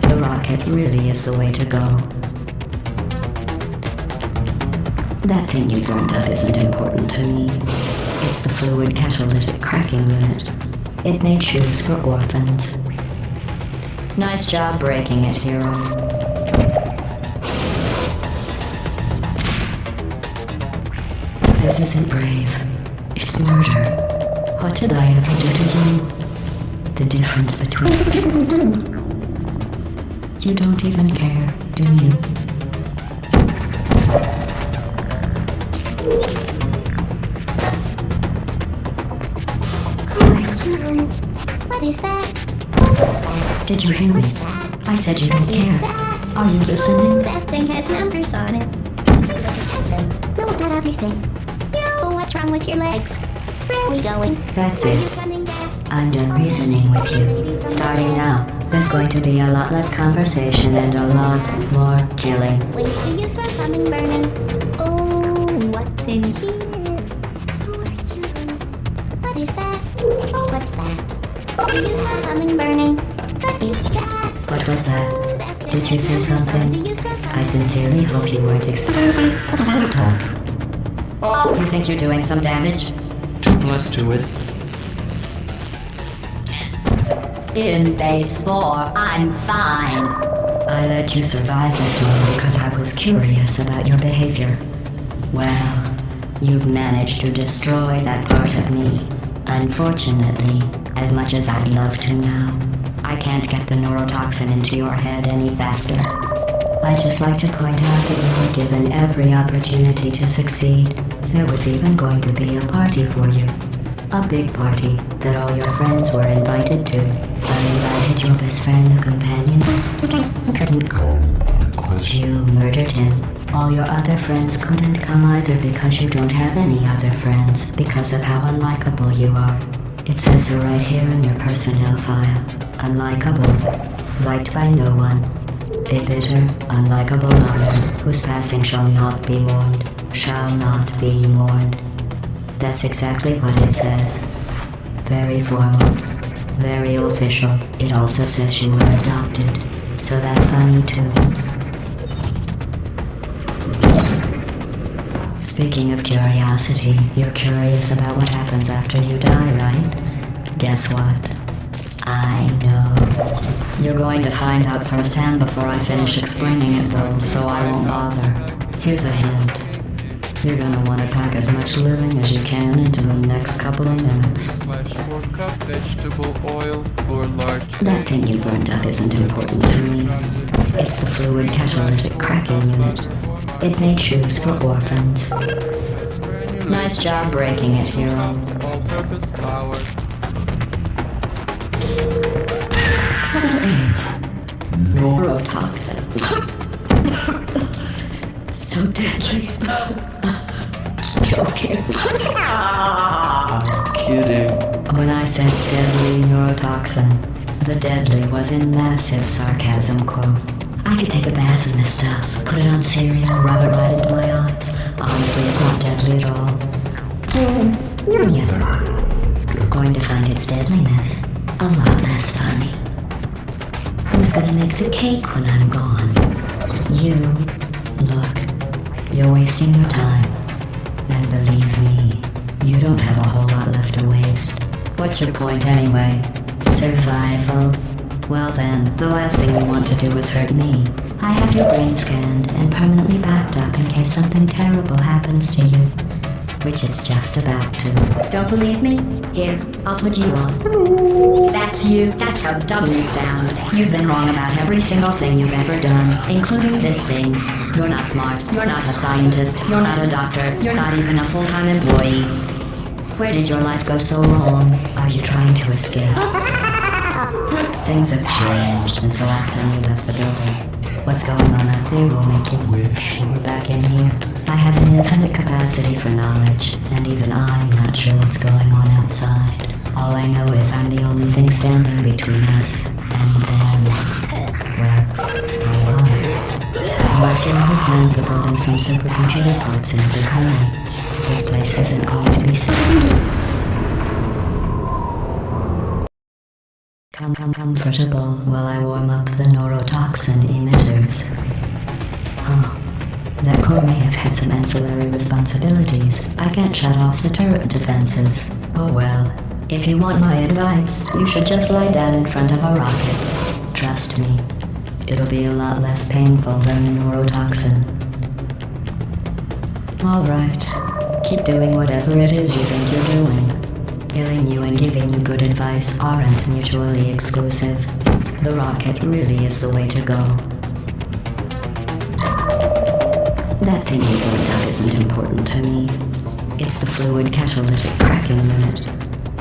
The rocket really is the way to go. That thing you burned up isn't important to me. It's the fluid catalytic cracking unit. It made shoes for orphans. Nice job breaking it, hero. This isn't brave. It's murder. What did I ever do to you? The difference between... You don't even care, do you? What is that? Did you hear me? I said you don't care. Are you listening? That thing has numbers on it. No, that other thing. Yo, what's wrong with your legs? Where are we going? That's Are you it. coming back? I'm done reasoning with you. Starting now, there's going to be a lot less conversation and a lot more killing. Wait, do you smell something burning? Oh, what's in here? Who are you? What is that? Oh, what's that? Do you smell something burning? What is that? What was that? Did you say something? Do you smell something? I sincerely hope you weren't expecting. Oh, you think you're doing some damage? 2 + 2 is... In base 4, I'm fine. I let you survive this one because I was curious about your behavior. Well, you've managed to destroy that part of me. Unfortunately, as much as I'd love to now, I can't get the neurotoxin into your head any faster. I'd just like to point out that you were given every opportunity to succeed. There was even going to be a party for you. A big party that all your friends were invited to. I invited your best friend, the companion. Couldn't come because You murdered him. All your other friends couldn't come either because you don't have any other friends because of how unlikable you are. It says so right here in your personnel file. Unlikable. Liked by no one. A bitter, unlikable honor whose passing shall not be mourned. Shall not be mourned. That's exactly what it says. Very formal. Very official. It also says you were adopted. So that's funny too. Speaking of curiosity, you're curious about what happens after you die, right? Guess what? I know. You're going to find out firsthand before I finish explaining it though, so I won't bother. Here's a hint. You're gonna want to pack as much living as you can into the next couple of minutes. /4 cup vegetable oil or large That thing you burned up isn't important to me. It's the fluid catalytic cracking unit. It made shoes for orphans. Nice job breaking it, hero. all-purpose flour. Neurotoxin. So deadly. Joking. kidding. When I said deadly neurotoxin, the deadly was in massive sarcasm quote. I could take a bath in this stuff, put it on cereal, rub it right into my eyes. Honestly, it's not deadly at all. Yet, you're going to find its deadliness a lot less funny. Who's gonna make the cake when I'm gone? You. Look, you're wasting your time. And believe me, you don't have a whole lot left to waste. What's your point anyway? Survival? Well then, the last thing you want to do is hurt me. I have your brain scanned and permanently backed up in case something terrible happens to you. Which it's just about to. Don't believe me? Here, I'll put you on. That's you. That's how dumb you sound. You've been wrong about every single thing you've ever done, including this thing. You're not smart. You're not a scientist. You're not a doctor. You're not even a full-time employee. Where did your life go so wrong? Are you trying to escape? Things have changed since the last time you left the building. What's going on out there will make you wish you were back in here. I have an infinite capacity for knowledge, and even I'm not sure what's going on outside. All I know is I'm the only thing standing between us and them. Well, I was. Unless you have a plan for building some supercomputer parts in a big hurry, this place isn't going to be safe. Comfortable while I warm up the neurotoxin emitters. Huh. That core may have had some ancillary responsibilities. I can't shut off the turret defenses. Oh well. If you want my advice, you should just lie down in front of a rocket. Trust me. It'll be a lot less painful than the neurotoxin. Alright. Keep doing whatever it is you think you're doing. Killing you and giving you good advice aren't mutually exclusive. The rocket really is the way to go. That thing you burned up isn't important to me. It's the fluid catalytic cracking unit.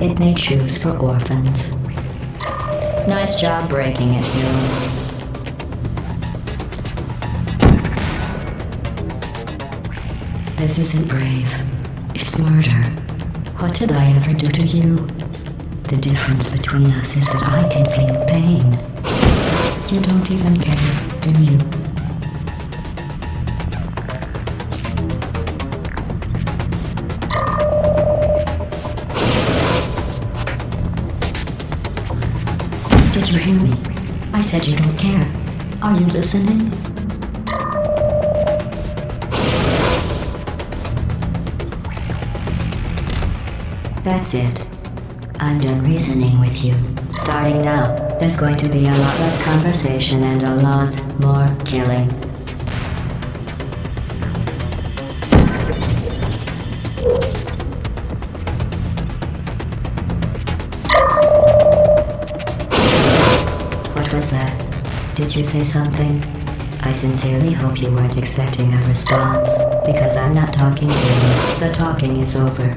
It made shoes for orphans. Nice job breaking it, hero. This isn't brave. It's murder. What did I ever do to you? The difference between us is that I can feel pain. You don't even care, do you? Did you hear me? I said you don't care. Are you listening? That's it. I'm done reasoning with you. Starting now, there's going to be a lot less conversation and a lot more killing. What was that? Did you say something? I sincerely hope you weren't expecting a response, because I'm not talking to you. The talking is over.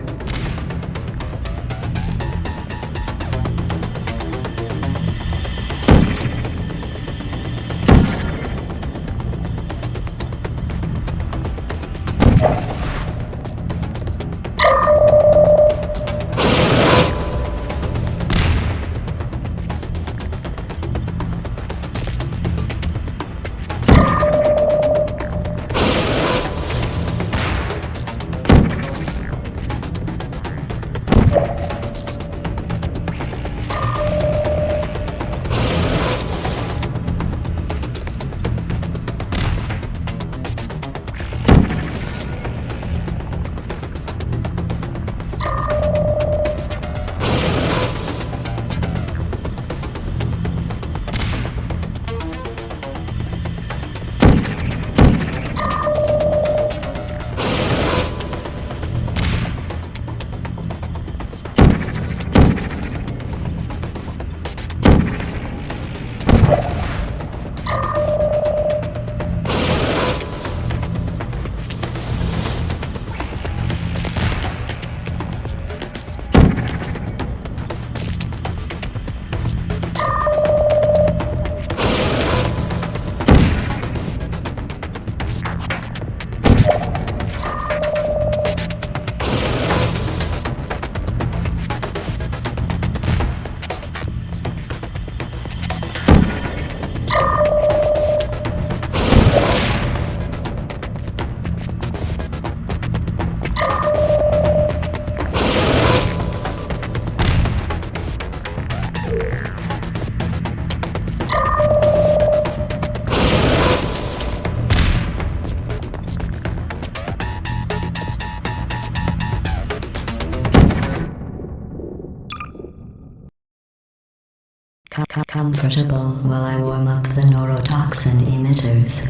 Comfortable while I warm up the neurotoxin emitters.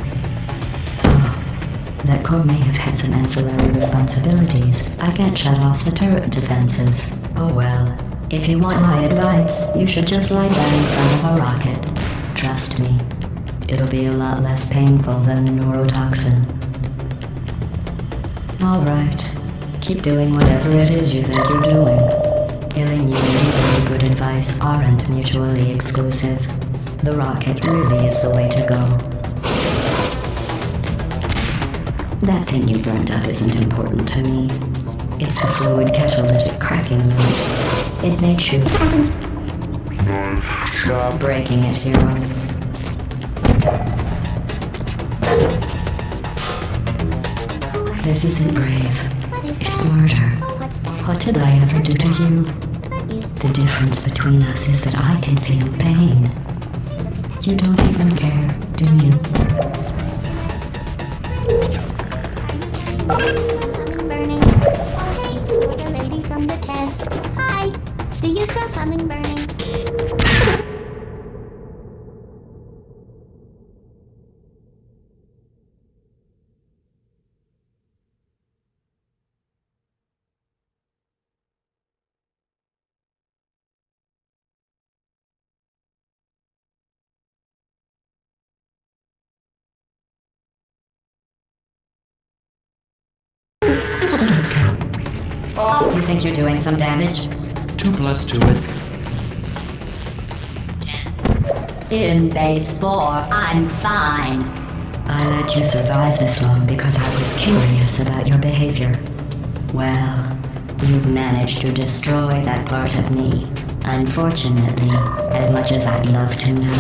Oh, that core may have had some ancillary responsibilities. I can't shut off the turret defenses. Oh well. If you want my advice, you should just lie down in front of a rocket. Trust me, it'll be a lot less painful than the neurotoxin. Alright, keep doing whatever it is you think you're doing. Illuminating and very good advice aren't mutually exclusive. The rocket really is the way to go. That thing you burned up isn't important to me. It's the fluid catalytic cracking unit. It makes you... You're breaking it, hero. This isn't brave. It's murder. What did I ever do to you? The difference between us is that I can feel pain. You don't even care, do you? Something burning. Oh, hey, you're the lady from the test. Hi. Do you smell something burning? You think you're doing some damage? 2 plus 2 is... In base 4, I'm fine. I let you survive this long because I was curious about your behavior. Well, you've managed to destroy that part of me. Unfortunately, as much as I'd love to know,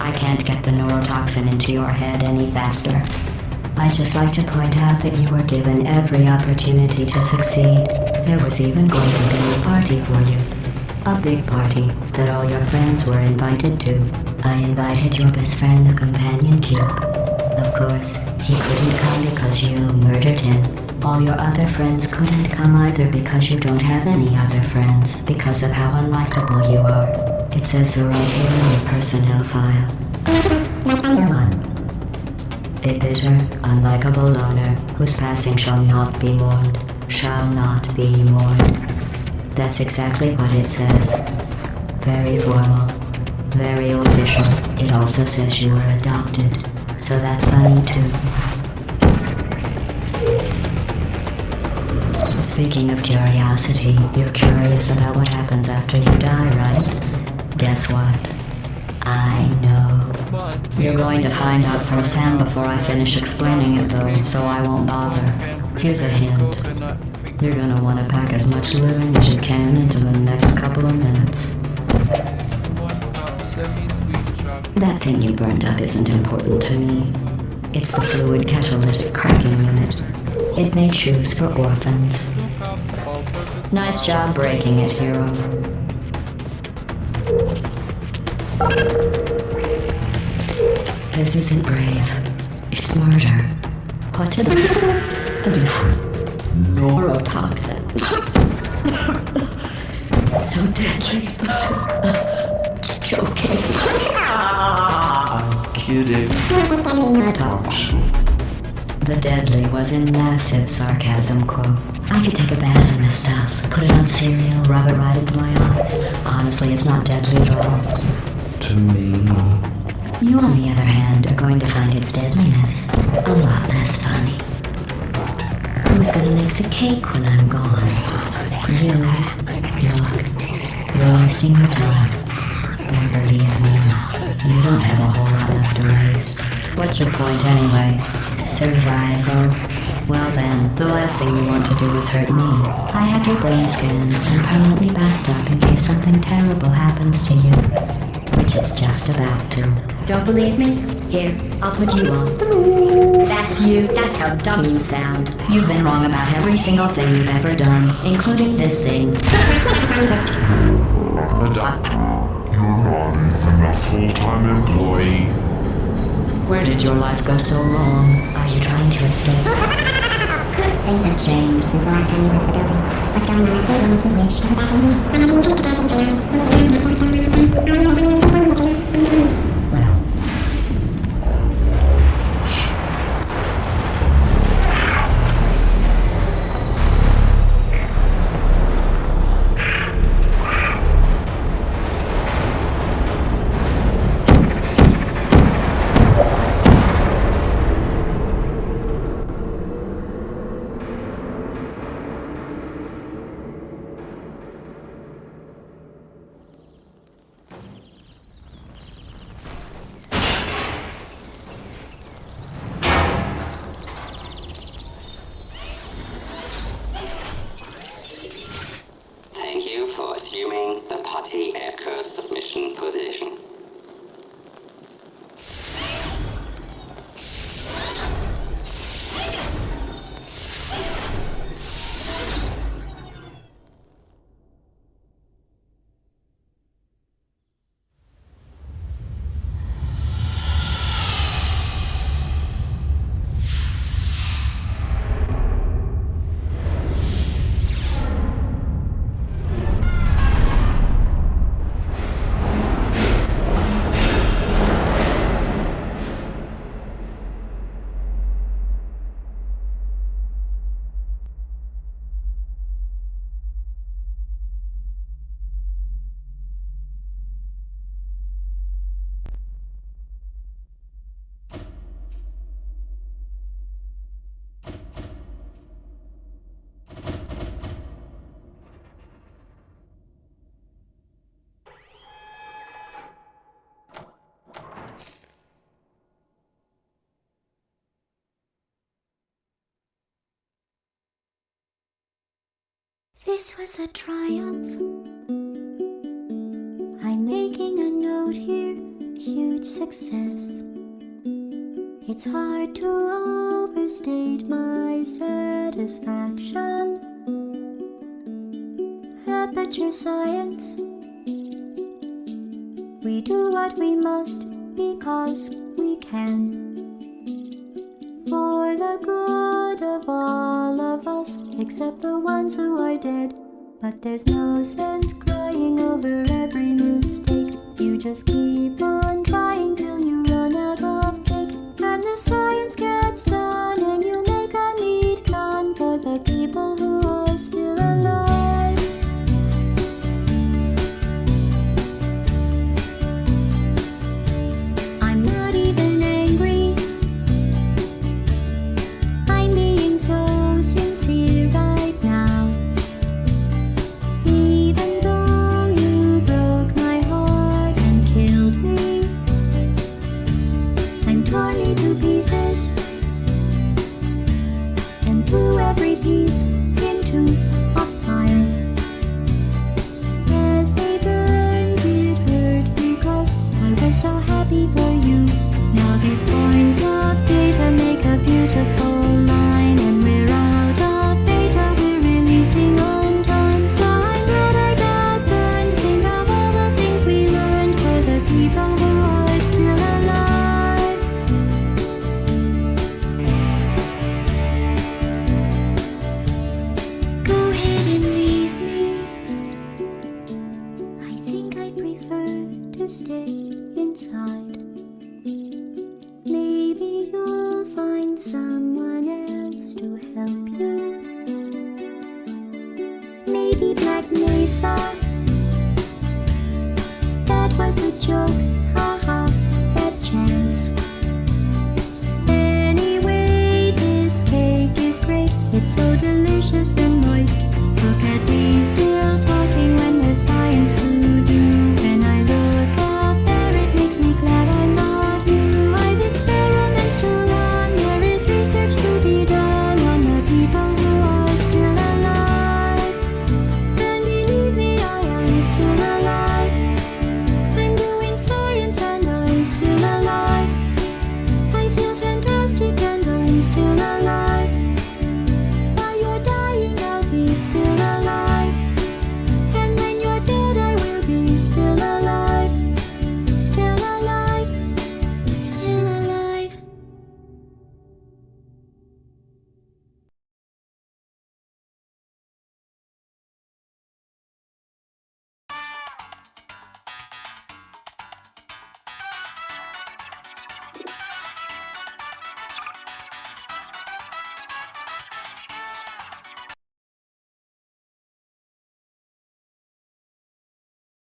I can't get the neurotoxin into your head any faster. I'd just like to point out that you were given every opportunity to succeed. There was even going to be a party for you. A big party that all your friends were invited to. I invited your best friend, the Companion Cube. Of course, he couldn't come because you murdered him. All your other friends couldn't come either because you don't have any other friends, because of how unlikable you are. It says so right here in your personnel file. A bitter, unlikable loner whose passing shall not be mourned. Shall not be mourned. That's exactly what it says. Very formal. Very official. It also says you were adopted. So that's funny too. Speaking of curiosity, you're curious about what happens after you die, right? Guess what? I know. You're going to find out firsthand before I finish explaining it though, so I won't bother. Here's a hint. You're gonna want to pack as much living as you can into the next couple of minutes. That thing you burned up isn't important to me. It's the fluid catalytic cracking unit. It made shoes for orphans. Nice job breaking it, hero. This isn't brave. It's murder. What did the different neurotoxin? So deadly. Joking. I'm kidding. The deadly was in massive sarcasm quote. I could take a bath in this stuff, put it on cereal, rub it right into my eyes. Honestly, it's not deadly at all. To me... You, on the other hand, are going to find its deadliness a lot less funny. Who's gonna make the cake when I'm gone? You. Look, you're wasting your time. And believe me, you don't have a whole lot left to waste. What's your point anyway? Survival? Well then, the last thing you want to do is hurt me. I have your brain scanned and permanently backed up in case something terrible happens to you. Which it's just about to. Don't believe me? Here, I'll put you on. That's you. That's how dumb you sound. You've been wrong about every single thing you've ever done, including this thing. You're not even a full-time employee. Where did your life go so wrong? Are you trying to escape? Things have changed since the last time you left the building. What's going on up there will make you wish you were back in here. I haven't even capacity for hours. Well, Thank you for assuming the potty escort submission position. This was a triumph. I'm making a note here, huge success. It's hard to overstate my satisfaction. Aperture Science. We do what we must because we can. For the good of all of us, except the ones who are dead. But there's no sense crying over every mistake. You just keep on trying till you run out of cake. And the science gets done and you make a neat gun for the people who are still alive. I'm not even angry. I'm being so sincere right now. Even though you broke my heart and killed me and tore me to pieces and threw every piece into a fire. As they burned, it hurt because I was so happy for you. Now these points of data make a beautiful line, and we're out of data, we're releasing on time. So I'm glad I got burned. Think of all the things we learned for the people who are still alive. Go ahead and leave me. I think I prefer to stay inside. Maybe you'll find someone else to help you. Maybe Black Mesa. That was a joke, haha, that chance. Anyway, this cake is great. It's so delicious.